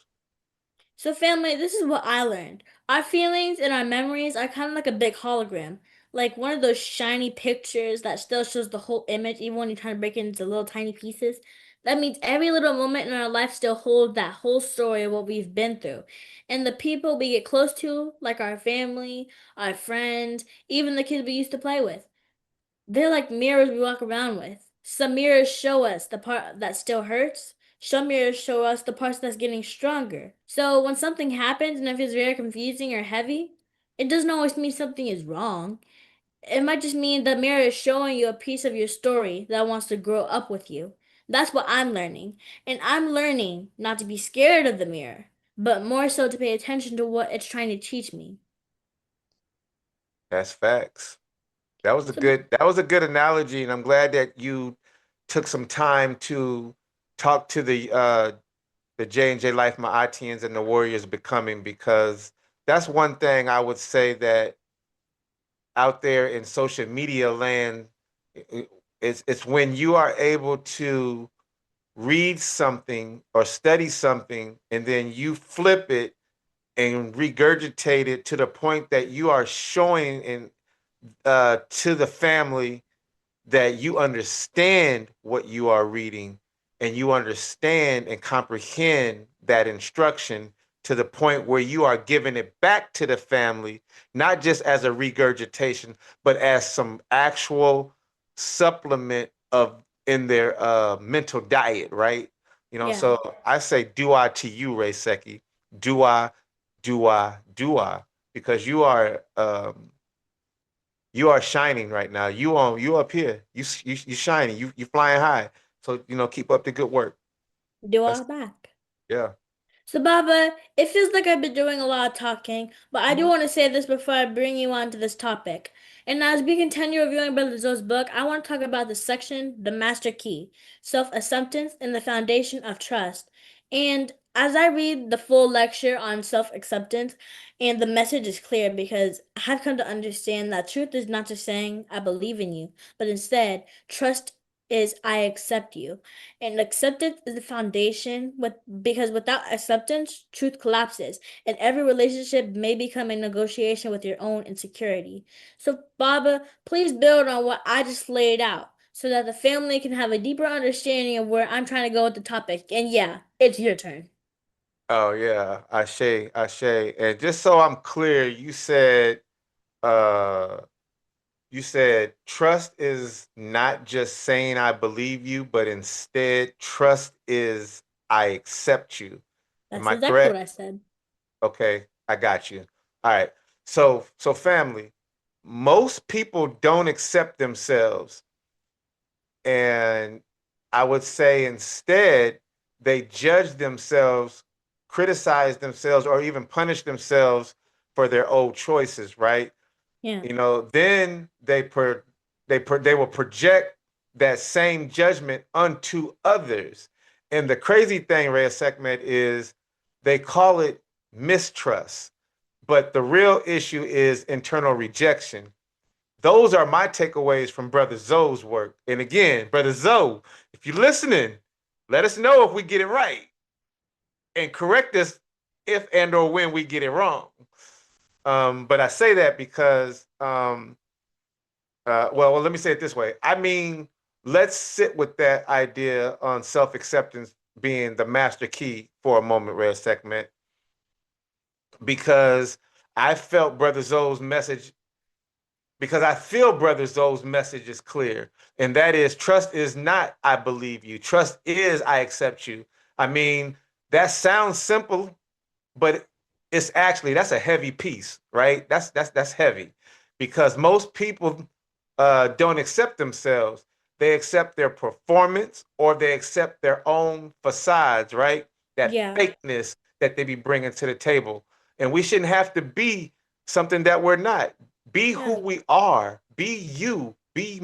So, family, this is what I learned. Our feelings and our memories are kind of like a big hologram, like one of those shiny pictures that still shows the whole image, even when you try to break it into little tiny pieces. That means every little moment in our life still holds that whole story of what we've been through. And the people we get close to, like our family, our friends, even the kids we used to play with, they're like mirrors we walk around with. Some mirrors show us the part that still hurts. Some mirrors show us the parts that's getting stronger. So when something happens and it feels very confusing or heavy, it doesn't always mean something is wrong. It might just mean the mirror is showing you a piece of your story that wants to grow up with you. That's what I'm learning. And I'm learning not to be scared of the mirror, but more so to pay attention to what it's trying to teach me. That's facts. So, That was a good analogy, and I'm glad that you took some time to talk to the J&J-Life, my ITNs, and the Warriors Becoming, because that's one thing I would say that out there in social media land, it's when you are able to read something or study something and then you flip it and regurgitate it to the point that you are showing to the family that you understand what you are reading and you understand and comprehend that instruction to the point where you are giving it back to the family, not just as a regurgitation, but as some actual supplement of in their mental diet, right? yeah. So I say do-I to you, Ray Seki. Do-I, do-I, because you are shining right now. You up here. You shining. You flying high. So keep up the good work. Do That's all back. yeah. So, Baba, it feels like I've been doing a lot of talking, but I do Mhm. want to say this before I bring you on to this topic. And as we continue reviewing Brother Zoe's book, I want to talk about the section, The Master Key, Self-Acceptance and the Foundation of Trust. And as I read the full lecture on self-acceptance, and the message is clear because I've come to understand that truth is not just saying, I believe in you, but instead, trust is I accept you. And acceptance is the foundation because without acceptance, truth collapses, and every relationship may become a negotiation with your own insecurity. So, Baba, please build on what I just laid out so that the family can have a deeper understanding of where I'm trying to go with the topic. And yeah, it's your turn. Oh yeah. Ashe. And just so I'm clear, uh you said trust is not just saying I believe you, but instead trust is I accept you. Am That's I exactly what correct? I said. Okay, I got you. All right. So family, most people don't accept themselves. And I would say instead, they judge themselves, criticize themselves, or even punish themselves for their old choices, right? Yeah. Then they will project that same judgment unto others. And the crazy thing, Reya'Sekhmet, is they call it mistrust. But the real issue is internal rejection. Those are my takeaways from Brother Zoe's work. And again, Brother Zoe, if you're listening, let us know if we get it right and correct us if and or when we get it wrong. But I say that because well, let me say it this way. I mean, let's sit with that idea on self-acceptance being the master key for a moment, Reya'Sekhmet, because I felt Brother Zoe's message, because I feel Brother Zoe's message is clear, and that is trust is not I believe you. Trust is I accept you. I mean, that sounds simple, but it's actually that's a heavy piece, right? That's heavy because most people don't accept themselves. They accept their performance or they accept their own facades, right? That Yeah. fakeness that they be bringing to the table, and we shouldn't have to be something that we're not. Be who we are. Be you. Be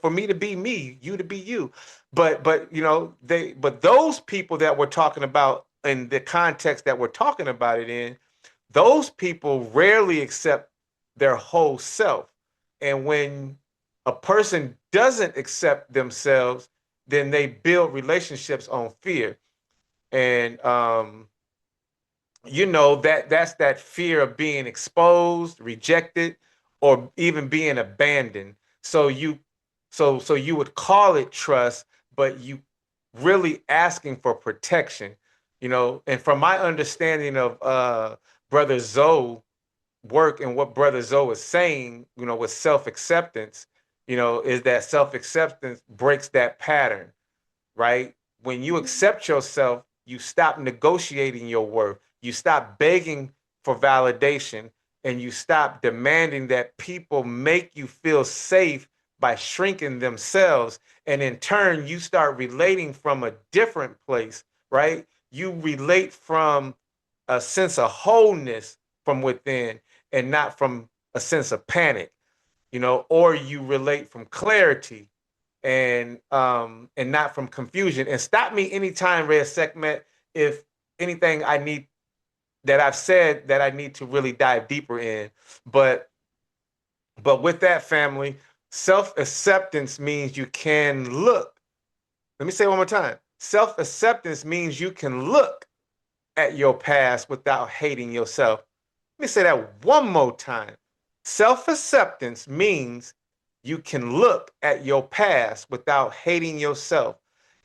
for me to be me, you to be you. But but those people that we're talking about in the context that we're talking about it in, those people rarely accept their whole self. And when a person doesn't accept themselves, then they build relationships on fear. And that's that fear of being exposed, rejected, or even being abandoned. So you would call it trust, but you really asking for protection. And from my understanding of Brother Zoe work and what Brother Zoe is saying, with self-acceptance, is that self-acceptance breaks that pattern, right? When you accept yourself, you stop negotiating your worth. You stop begging for validation and you stop demanding that people make you feel safe by shrinking themselves. And in turn, you start relating from a different place, right? You relate from a sense of wholeness from within and not from a sense of panic, or you relate from clarity and not from confusion. And stop me anytime, Reya'Sekhmet, if anything I've said that I need to really dive deeper in. But with that, family, self-acceptance means you can look. Let me say it one more time. Self-acceptance means you can look at your past without hating yourself. Let me say that one more time. Self-acceptance means you can look at your past without hating yourself.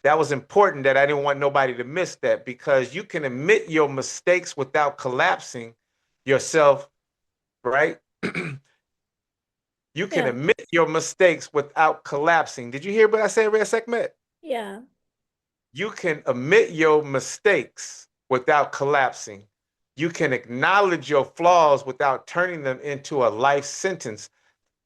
That was important that I didn't want nobody to miss that because you can admit your mistakes without collapsing yourself, right? You can admit your mistakes without collapsing. Did you hear what I said, Reya'Sekhmet? Yeah. You can admit your mistakes without collapsing. You can acknowledge your flaws without turning them into a life sentence.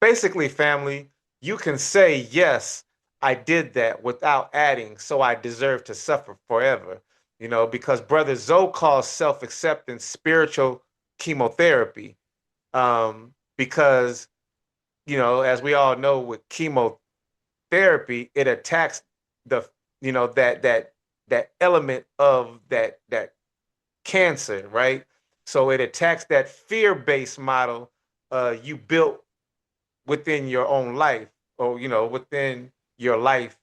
Basically, family, you can say, yes, I did that without adding, so I deserve to suffer forever. Because Brother Zoe calls self-acceptance spiritual chemotherapy. Because, as we all know, with chemotherapy, it attacks the, that element of that cancer, right? So it attacks that fear-based model you built within your own life or within your life,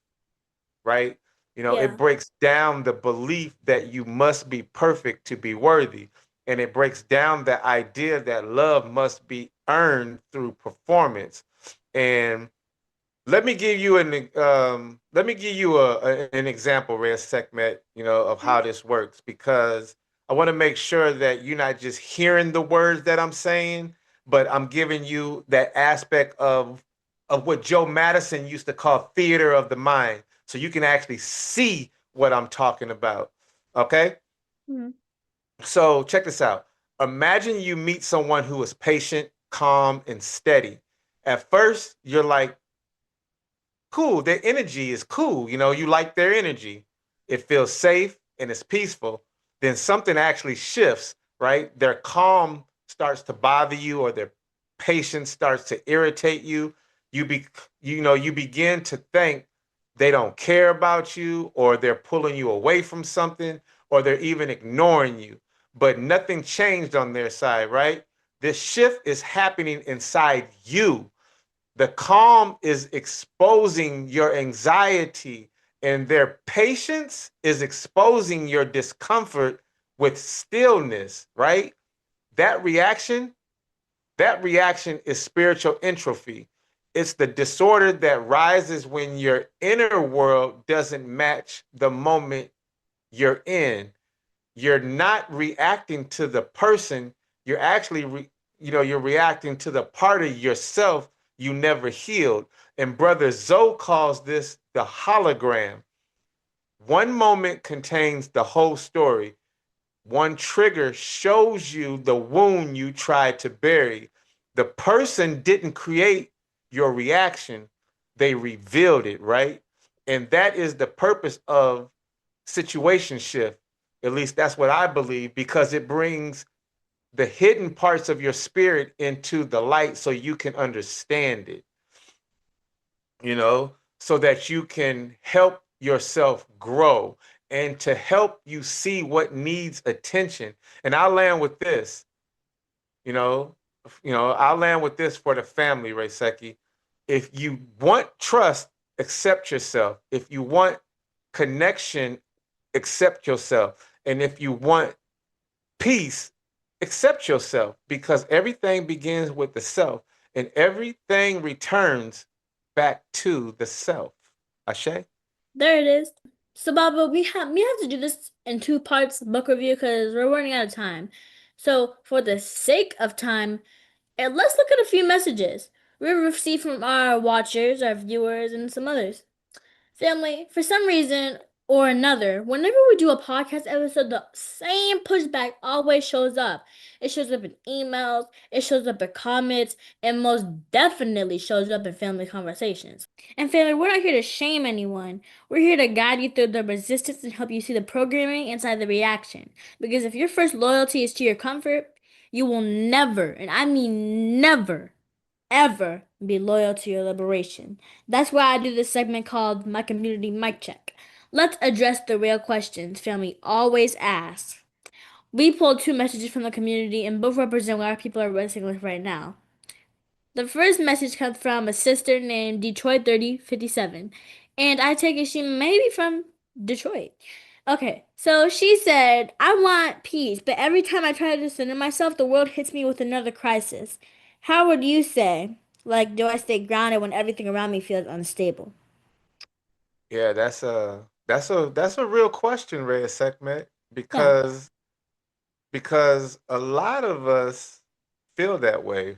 right? It breaks down the belief that you must be perfect to be worthy, and it breaks down the idea that love must be earned through performance. And let me give you an example, Reya'Sekhmet, of how this works, because I want to make sure that you're not just hearing the words that I'm saying, but I'm giving you that aspect of what Joe Madison used to call theater of the mind, so you can actually see what I'm talking about. Okay? Mhm. So check this out. Imagine you meet someone who is patient, calm, and steady. At first, you're like, cool. Their energy is cool. You like their energy. It feels safe and it's peaceful. Then something actually shifts, right? Their calm starts to bother you, or their patience starts to irritate you. You begin to think they don't care about you, or they're pulling you away from something, or they're even ignoring you. But nothing changed on their side, right? This shift is happening inside you. The calm is exposing your anxiety, and their patience is exposing your discomfort with stillness, right? That reaction, that reaction is spiritual entropy. It's the disorder that rises when your inner world doesn't match the moment you're in. You're not reacting to the person. You're actually, you're reacting to the part of yourself you never healed. And Brother Zoe calls this the hologram. One moment contains the whole story. One trigger shows you the wound you tried to bury. The person didn't create your reaction, they revealed it, right? And that is the purpose of situation shift. At least that's what I believe, because it brings the hidden parts of your spirit into the light so you can understand it, so that you can help yourself grow and to help you see what needs attention. And I'll land with this, you know, I'll land with this for the family, Reyseki. If you want trust, accept yourself. If you want connection, accept yourself. And if you want peace, accept yourself, because everything begins with the self and everything returns back to the self. Ashe? There it is. So, Baba, we have to do this in 2 parts book review because we're running out of time. So, for the sake of time, let's look at a few messages we received from our watchers, our viewers, and some others. Family, for some reason or another, whenever we do a podcast episode, the same pushback always shows up. It shows up in emails, it shows up in comments, and most definitely shows up in family conversations. And family, we're not here to shame anyone. We're here to guide you through the resistance and help you see the programming inside the reaction. Because if your first loyalty is to your comfort, you will never, and I mean never, ever be loyal to your liberation. That's why I do this segment called My Community Mic Check. Let's address the real questions family always asks. We pulled 2 messages from the community and both represent what our people are wrestling with right now. The first message comes from a sister named Detroit 3057, and I take it she may be from Detroit. Okay, so she said, I want peace, but every time I try to center myself, the world hits me with another crisis. How would you say? Like, do I stay grounded when everything around me feels unstable? Yeah, that's a real question, Reya'Sekhmet, Yeah, because a lot of us feel that way.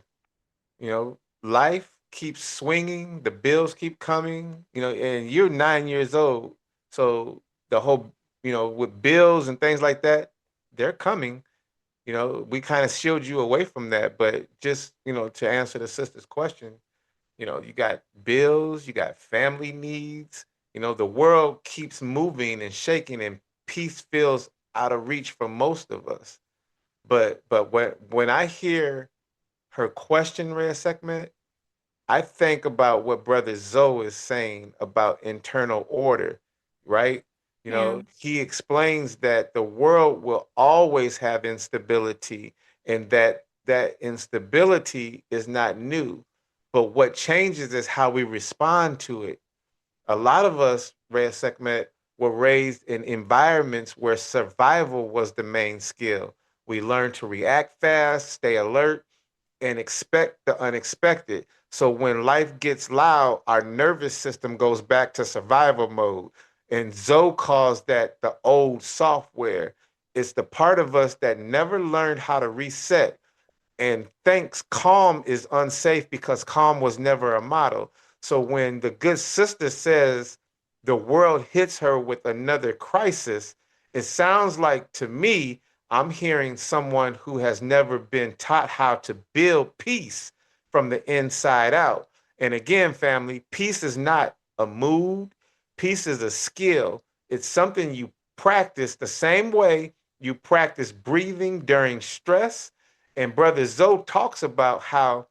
Life keeps swinging, the bills keep coming, and you're 9 years old. So the whole, with bills and things like that, they're coming. We kind of shield you away from that. But just, to answer the sister's question, you got bills, you got family needs, the world keeps moving and shaking, and peace feels out of reach for most of us. But when I hear her question, Rhea Sekhmet, I think about what Brother Zoe is saying about internal order, right? yeah. He explains that the world will always have instability, and that instability is not new. But what changes is how we respond to it. A lot of us, Rhea Sekhmet, were raised in environments where survival was the main skill. We learned to react fast, stay alert, and expect the unexpected. So when life gets loud, our nervous system goes back to survival mode. And Zoe calls that the old software. It's the part of us that never learned how to reset and thinks calm is unsafe because calm was never a model. So when the good sister says the world hits her with another crisis, it sounds like to me, I'm hearing someone who has never been taught how to build peace from the inside out. And again, family, peace is not a mood, peace is a skill. It's something you practice the same way you practice breathing during stress. And Brother Zoe talks about how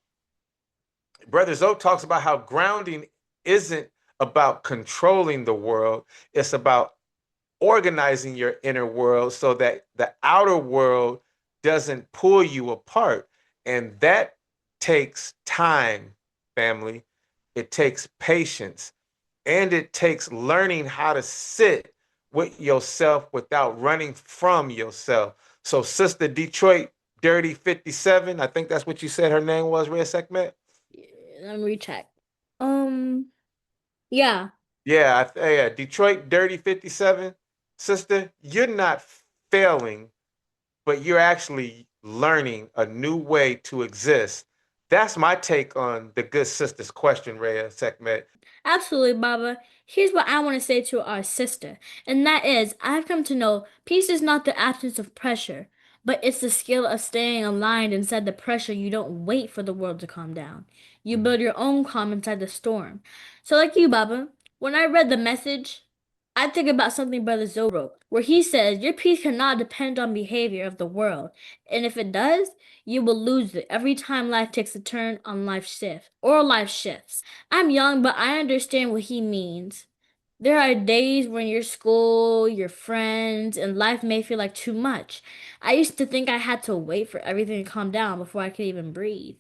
grounding isn't about controlling the world. It's about organizing your inner world so that the outer world doesn't pull you apart. And that takes time, family. It takes patience. And it takes learning how to sit with yourself without running from yourself. So, Sister Detroit Dirty 57, I think that's what you said her name was, Rhea Sekhmet. Let me recheck. Yeah. Yeah, Detroit Dirty 57. Sister, you're not failing, but you're actually learning a new way to exist. That's my take on the good sister's question, Reya'Sekhmet. Absolutely, Baba. Here's what I want to say to our sister, and that is I've come to know peace is not the absence of pressure, but it's the skill of staying aligned inside the pressure. You don't wait for the world to calm down. You Mhm. build your own calm inside the storm. So, like you, Baba, when I read the message, I think about something Brother Zoe wrote, where he says, your peace cannot depend on behavior of the world, and if it does, you will lose it every time life takes a turn on life shifts. I'm young, but I understand what he means. There are days when your school, your friends, and life may feel like too much. I used to think I had to wait for everything to calm down before I could even breathe.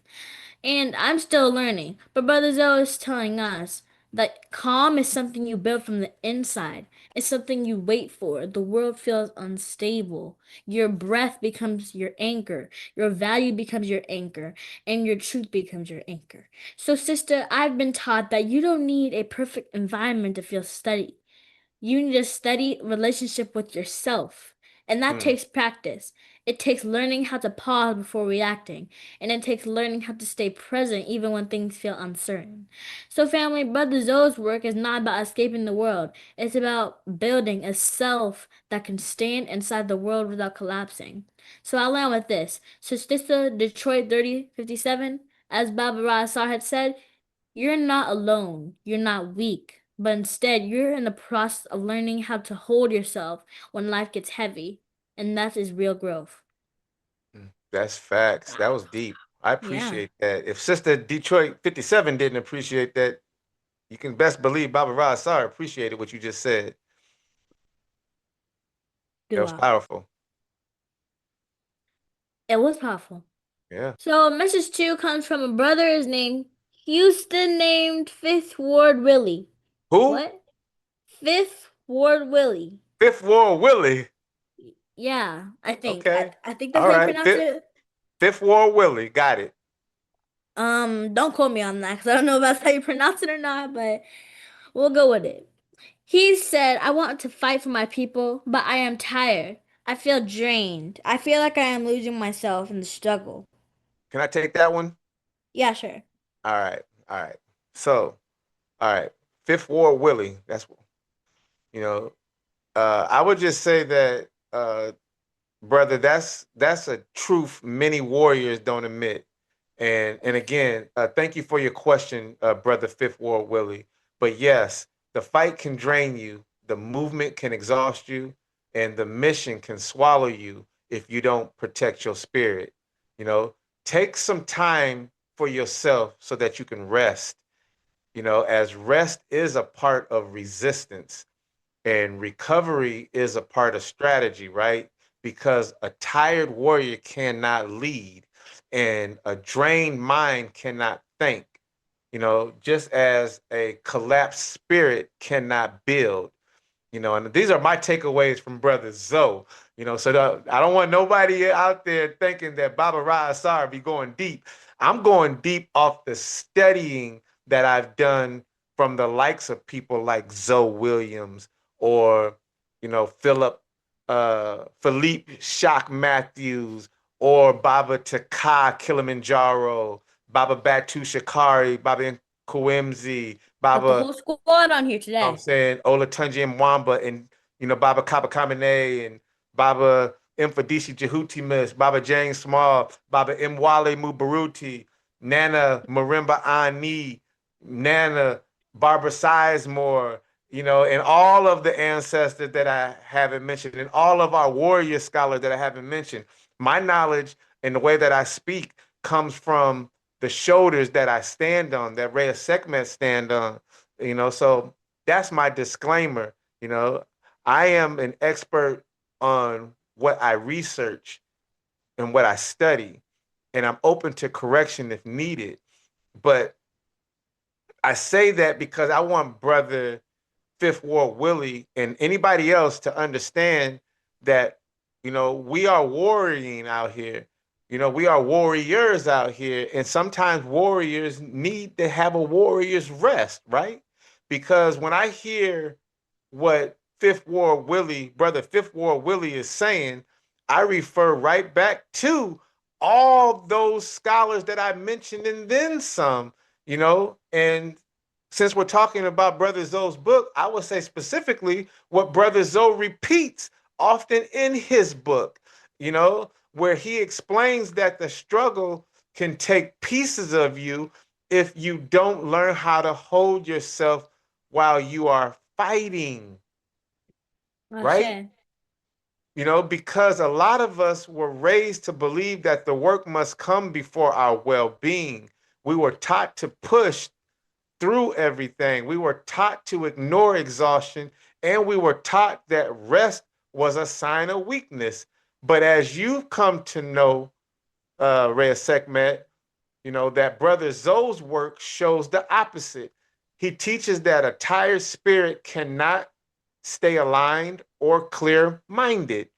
And I'm still learning. But Brother Zoe is telling us that calm is something you build from the inside. It's something you wait for. The world feels unstable. Your breath becomes your anchor. Your value becomes your anchor. And your truth becomes your anchor. So, sister, I've been taught that you don't need a perfect environment to feel steady. You need a steady relationship with yourself. And that Mm. takes practice. It takes learning how to pause before reacting. And it takes learning how to stay present even when things feel uncertain. So, family, Brother Zoe's work is not about escaping the world. It's about building a self that can stand inside the world without collapsing. So, I'll end with this. So, Sister Detroit 3057, as Baba Ra'Asar had said, you're not alone. You're not weak. But instead, you're in the process of learning how to hold yourself when life gets heavy. And that is real growth. That's facts. That was deep. I Yeah, appreciate that. If Sister Detroit 57 didn't appreciate that, you can best believe Baba Ra'Asar appreciated what you just said. That was dua. powerful. It was powerful. Yeah. So, message two comes from a brother is named Houston named Fifth Ward Willie. Who? What? Fifth Ward Willie. Fifth Ward Willie. Yeah, I think. I, Okay. I think that's All how you right. pronounce it. Fifth Ward Willie. Got it. Don't quote me on that because I don't know if that's how you pronounce it or not, but we'll go with it. He said, I want to fight for my people, but I am tired. I feel drained. I feel like I am losing myself in the struggle. Can I take that one? Yeah, sure. All right. All right. So, all right. Fifth Ward Willie. That's, you know, I would just say that, brother, that's a truth many warriors don't admit. And again, thank you for your question, brother Fifth Ward Willie. But yes, the fight can drain you, the movement can exhaust you, and the mission can swallow you if you don't protect your spirit. You know, take some time for yourself so that you can rest. As rest is a part of resistance and recovery is a part of strategy, right? Because a tired warrior cannot lead and a drained mind cannot think, just as a collapsed spirit cannot build. And these are my takeaways from Brother Zoe. So I don't want nobody out there thinking that Baba Ra'Asar be going deep. I'm going deep off the studying that I've done from the likes of people like Zoe Williams or, Philippe Shock Matthews or Baba Taka Kilimanjaro, Baba Batu Shikari, Baba Nkwemzi, Got the Baba, whole squad on here I'm today. saying Olatunji Mwamba and Baba Kaba Kamene and Baba Mfadisi Jehutimus, Baba James Small, Baba Mwale Mubaruti, Nana Marimba Ani, Nana Barbara Sizemore, and all of the ancestors that I haven't mentioned, and all of our warrior scholars that I haven't mentioned. My knowledge and the way that I speak comes from the shoulders that I stand on, that Reya'Sekhmet stand on. So that's my disclaimer. You know, I am an expert on what I research and what I study, and I'm open to correction if needed. But I say that because I want Brother Fifth Ward Willie and anybody else to understand that, we are warring out here. You know, we are warriors out here, and sometimes warriors need to have a warrior's rest, right? Because when I hear what Fifth Ward Willie, brother Fifth Ward Willie is saying, I refer right back to all those scholars that I mentioned and then some, you know, and since we're talking about Brother Zoe's book, I would say specifically what Brother Zoe repeats often in his book, you know, where he explains that the struggle can take pieces of you if you don't learn how to hold yourself while you are fighting, right? Ashe. You know, because a lot of us were raised to believe that the work must come before our well being. We were taught to push through everything. We were taught to ignore exhaustion, and we were taught that rest was a sign of weakness. But as you've come to know, Reya'Sekhmet, you know, that Brother Zoe's work shows the opposite. He teaches that a tired spirit cannot stay aligned or clear minded.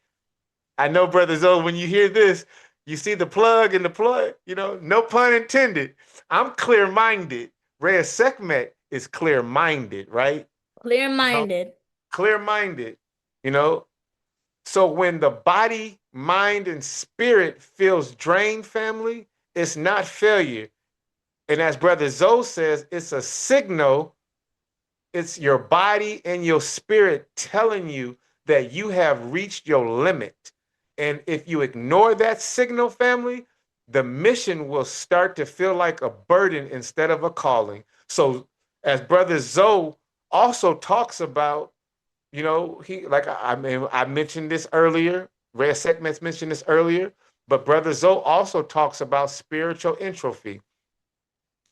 I know, Brother Zoe, when you hear this, you see the plug and the plug, you know, no pun intended. I'm clear minded. Reya'Sekhmet is clear minded, right? Clear-minded. Clear minded, you know. So when the body, mind, and spirit feels drained, family, it's not failure. And as Brother Zoe says, it's a signal. It's your body and your spirit telling you that you have reached your limit. And if you ignore that signal, family, the mission will start to feel like a burden instead of a calling. So, as Brother Zoe also talks about, you know, he like I mean I mentioned this earlier. Reya'Sekhmet's mentioned this earlier, but Brother Zoe also talks about spiritual entropy.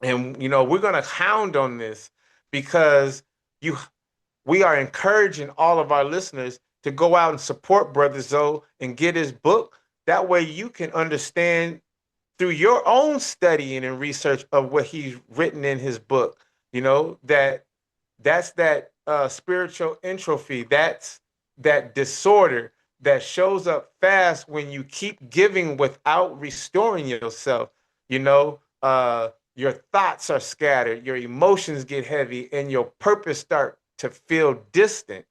And you know, we're gonna hound on this because you we are encouraging all of our listeners to go out and support Brother Zoe and get his book. That way you can understand through your own studying and research of what he's written in his book, you know, that's that spiritual entropy, that's that disorder that shows up fast when you keep giving without restoring yourself. You know, your thoughts are scattered, your emotions get heavy, and your purpose start to feel distant.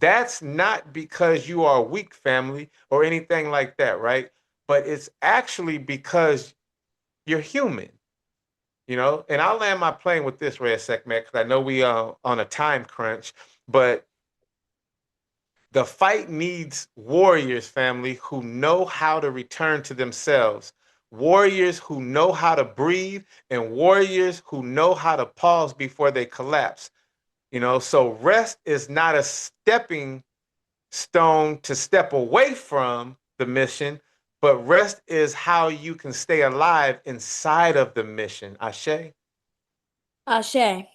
That's not because you are a weak family or anything like that, right? But it's actually because you're human, you know. And I'll land my plane with this, Reya'Sekhmet, because I know we are on a time crunch, but the fight needs warriors, family, who know how to return to themselves, warriors who know how to breathe, and warriors who know how to pause before they collapse. You know, so rest is not a stepping stone to step away from the mission, but rest is how you can stay alive inside of the mission. Ashe? Ashe.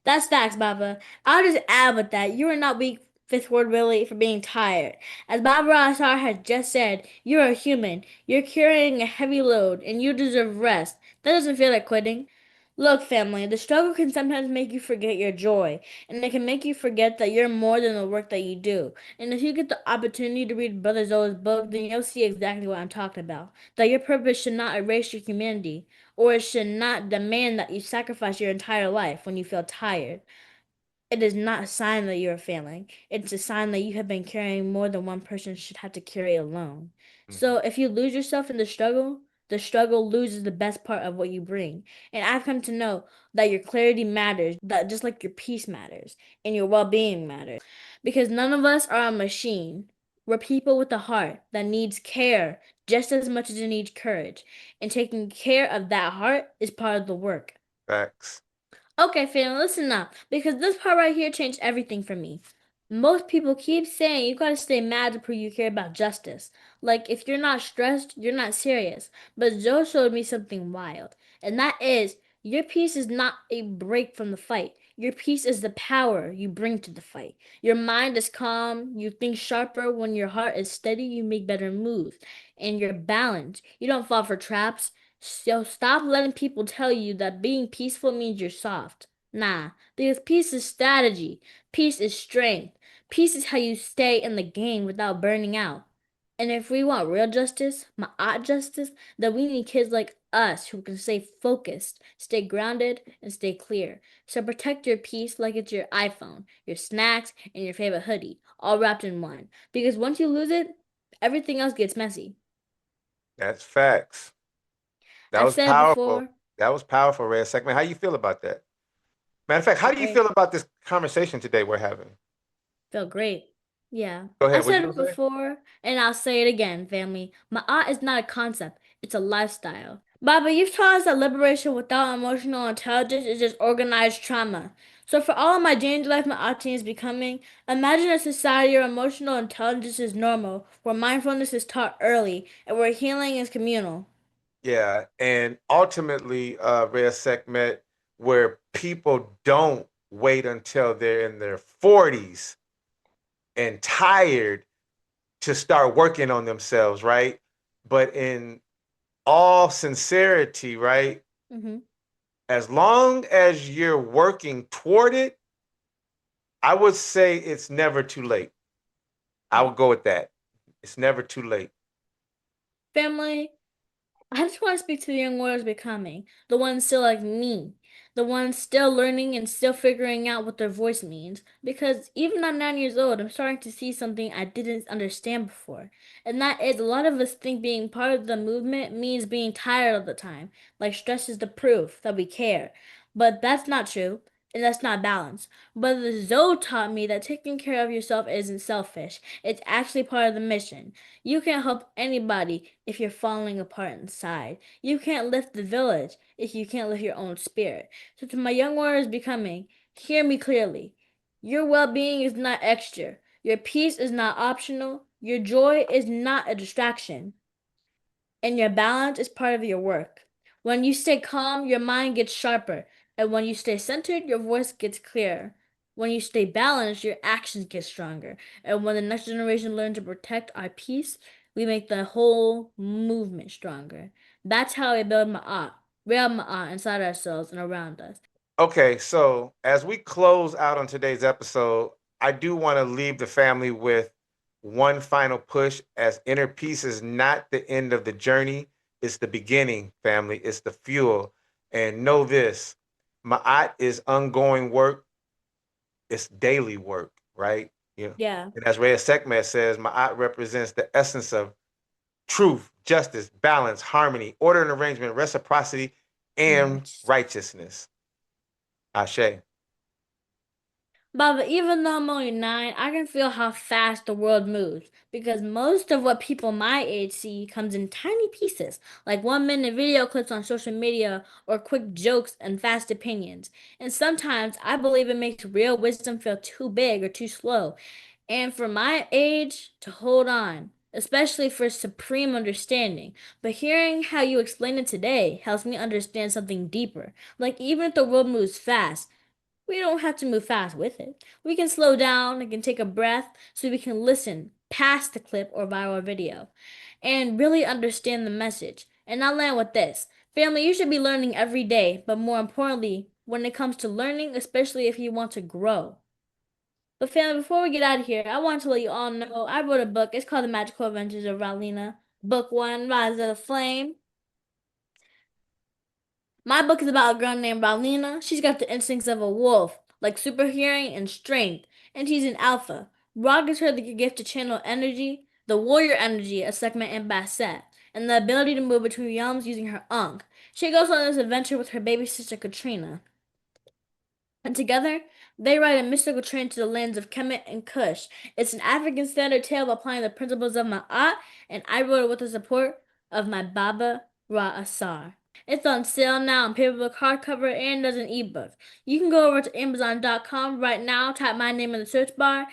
That's facts, Baba. I'll just add with that, you are not weak, Fifth Ward Willie, for being tired. As Baba Ra'Asar has just said, you're a human. You're carrying a heavy load, and you deserve rest. That doesn't feel like quitting. Look, family, the struggle can sometimes make you forget your joy, and it can make you forget that you're more than the work that you do. And if you get the opportunity to read Brother Zoe's book, then you'll see exactly what I'm talking about. That your purpose should not erase your humanity, or it should not demand that you sacrifice your entire life when you feel tired. It is not a sign that you're failing. It's a sign that you have been carrying more than one person should have to carry alone. So if you lose yourself in the struggle loses the best part of what you bring. And I've come to know that your clarity matters, that just like your peace matters and your well-being matters. Because none of us are a machine. We're people with a heart that needs care just as much as it needs courage. And taking care of that heart is part of the work. Facts. Okay, fam, listen up, because this part right here changed everything for me. Most people keep saying you gotta stay mad to prove you care about justice. Like, if you're not stressed, you're not serious. But Joe showed me something wild, and that is your peace is not a break from the fight. Your peace is the power you bring to the fight. Your mind is calm, you think sharper. When your heart is steady, you make better moves. And you're balanced. You don't fall for traps. So stop letting people tell you that being peaceful means you're soft. Nah, because peace is strategy. Peace is strength. Peace is how you stay in the game without burning out. And if we want real justice, ma'at justice, then we need kids like us who can stay focused, stay grounded, and stay clear. So protect your peace like it's your iPhone, your snacks, and your favorite hoodie, all wrapped in one. Because once you lose it, everything else gets messy. That's facts. That I've was said it powerful. before, That was powerful, Reya'Sekhmet. How you feel about that? Matter of fact, how feel do you great. feel about this conversation today we're having? Feel great. Yeah. Go I've ahead. What you said gonna it say? before, and I'll say it again, family. Ma'at is not a concept, it's a lifestyle. Baba, you've taught us that liberation without emotional intelligence is just organized trauma. So for all of my J&J-Life Ma'at teens becoming, imagine a society where emotional intelligence is normal, where mindfulness is taught early, and where healing is communal. Yeah, and ultimately, Reya'Sekhmet, where people don't wait until they're in their 40s and tired to start working on themselves, right? But in all sincerity, right? Mm-hmm. As long as you're working toward it, I would say it's never too late. I Yeah. would go with that. It's never too late. Family, I just want to speak to the young warriors becoming, the ones still like me, the ones still learning and still figuring out what their voice means. Because even at 9 years old, I'm starting to see something I didn't understand before. And that is a lot of us think being part of the movement means being tired all the time. Like stress is the proof that we care. But that's not true. And that's not balance. But the Zoe taught me that taking care of yourself isn't selfish. It's actually part of the mission. You can't help anybody if you're falling apart inside. You can't lift the village if you can't lift your own spirit. So, to my young warriors becoming, hear me clearly. Your well being is not extra. Your peace is not optional. Your joy is not a distraction. And your balance is part of your work. When you stay calm, your mind gets sharper. And when you stay centered, your voice gets clearer. When you stay balanced, your actions get stronger. And when the next generation learn to protect our peace, we make the whole movement stronger. That's how we build Ma'at, real Ma'at inside ourselves and around us. Okay, so as we close out on today's episode, I do want to leave the family with one final push as inner peace is not the end of the journey, it's the beginning, family. It's the fuel. And know this, Ma'at is ongoing work, it's daily work, right? You know, Yeah. and as Reya'Sekhmet says, Ma'at represents the essence of truth, justice, balance, harmony, order and arrangement, reciprocity, and Yes. righteousness. Ashe. Baba, even though I'm only 9, I can feel how fast the world moves because most of what people my age see comes in tiny pieces, like 1 minute video clips on social media or quick jokes and fast opinions. And sometimes I believe it makes real wisdom feel too big or too slow. And for my age, to hold on, especially for supreme understanding. But hearing how you explain it today helps me understand something deeper. Like, even if the world moves fast, we don't have to move fast with it. We can slow down and can take a breath so we can listen past the clip or viral video and really understand the message. And I'll land with this. Family, you should be learning every day, but more importantly, when it comes to learning, especially if you want to grow. But family, before we get out of here, I want to let you all know I wrote a book. It's called The Magical Adventures of Ralina. Book 1, Rise of the Flame. My book is about a girl named Ralina. She's got the instincts of a wolf, like super hearing and strength, and she's an alpha. Ra gives her the gift to channel energy, the warrior energy of Sekhmet and Basset, and the ability to move between realms using her Ankh. She goes on this adventure with her baby sister Katrina. And together, they ride a mystical train to the lands of Kemet and Kush. It's an African standard tale of applying the principles of Ma'at, and I wrote it with the support of my Baba Ra'Asar. It's on sale now in paperback, hardcover, and as an ebook. You can go over to Amazon.com right now, type my name in the search bar,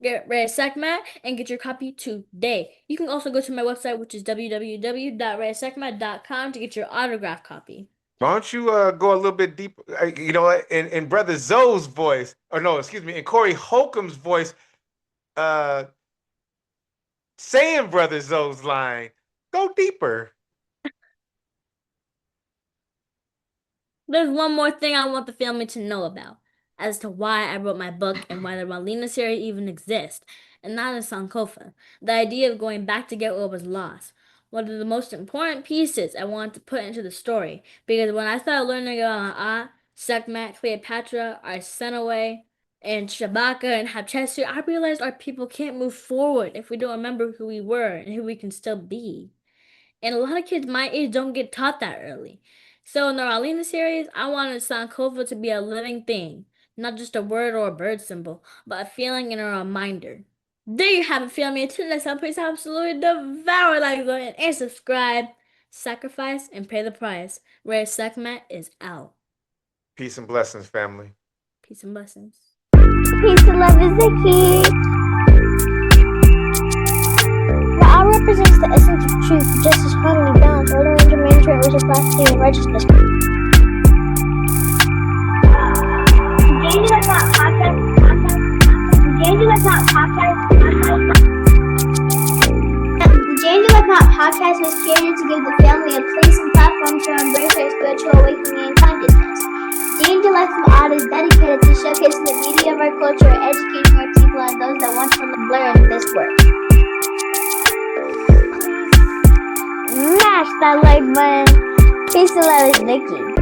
get Reya'Sekhmet, and get your copy today. You can also go to my website, which is www.reya'sekhmet.com to get your autograph copy. Why don't you go a little bit deeper? You know, in Brother Zoe's voice, or no, excuse me, in Corey Holcomb's voice, uh, saying Brother Zoe's line, go deeper. There's one more thing I want the family to know about. as to why I wrote my book and why the Ra'Lina series even exists, and not in Sankofa. The idea of going back to get what was lost. One of the most important pieces I wanted to put into the story, because when I started learning about Aakhu'Ra, Sekhmet, Cleopatra, Arsinoe, and Shabaka and Hatshepsut, I realized our people can't move forward if we don't remember who we were and who we can still be. And a lot of kids my age don't get taught that early. So in the Ra'Lina series, I wanted Sankofa to be a living thing, not just a word or a bird symbol, but a feeling and a reminder. There you have it, family. Until next time, please absolutely devour that good and subscribe, sacrifice, and pay the price. Reya'Sekhmet is out. Peace and blessings, family. Peace and blessings. Peace and love is the key. Ra'Asar represents the essence of truth, justice, harmony, balance, order, and humanitarian reciprocity, and righteousness. J&J-Life podcast. J&J-Life podcast. The J&J-Life podcast was created to give the family a place and platform to embrace their spiritual awakening and consciousness. J&J-Life is dedicated to showcasing the beauty of our culture, educating our people and those that want to learn this work. Smash that like button. Peace and love is Nikki.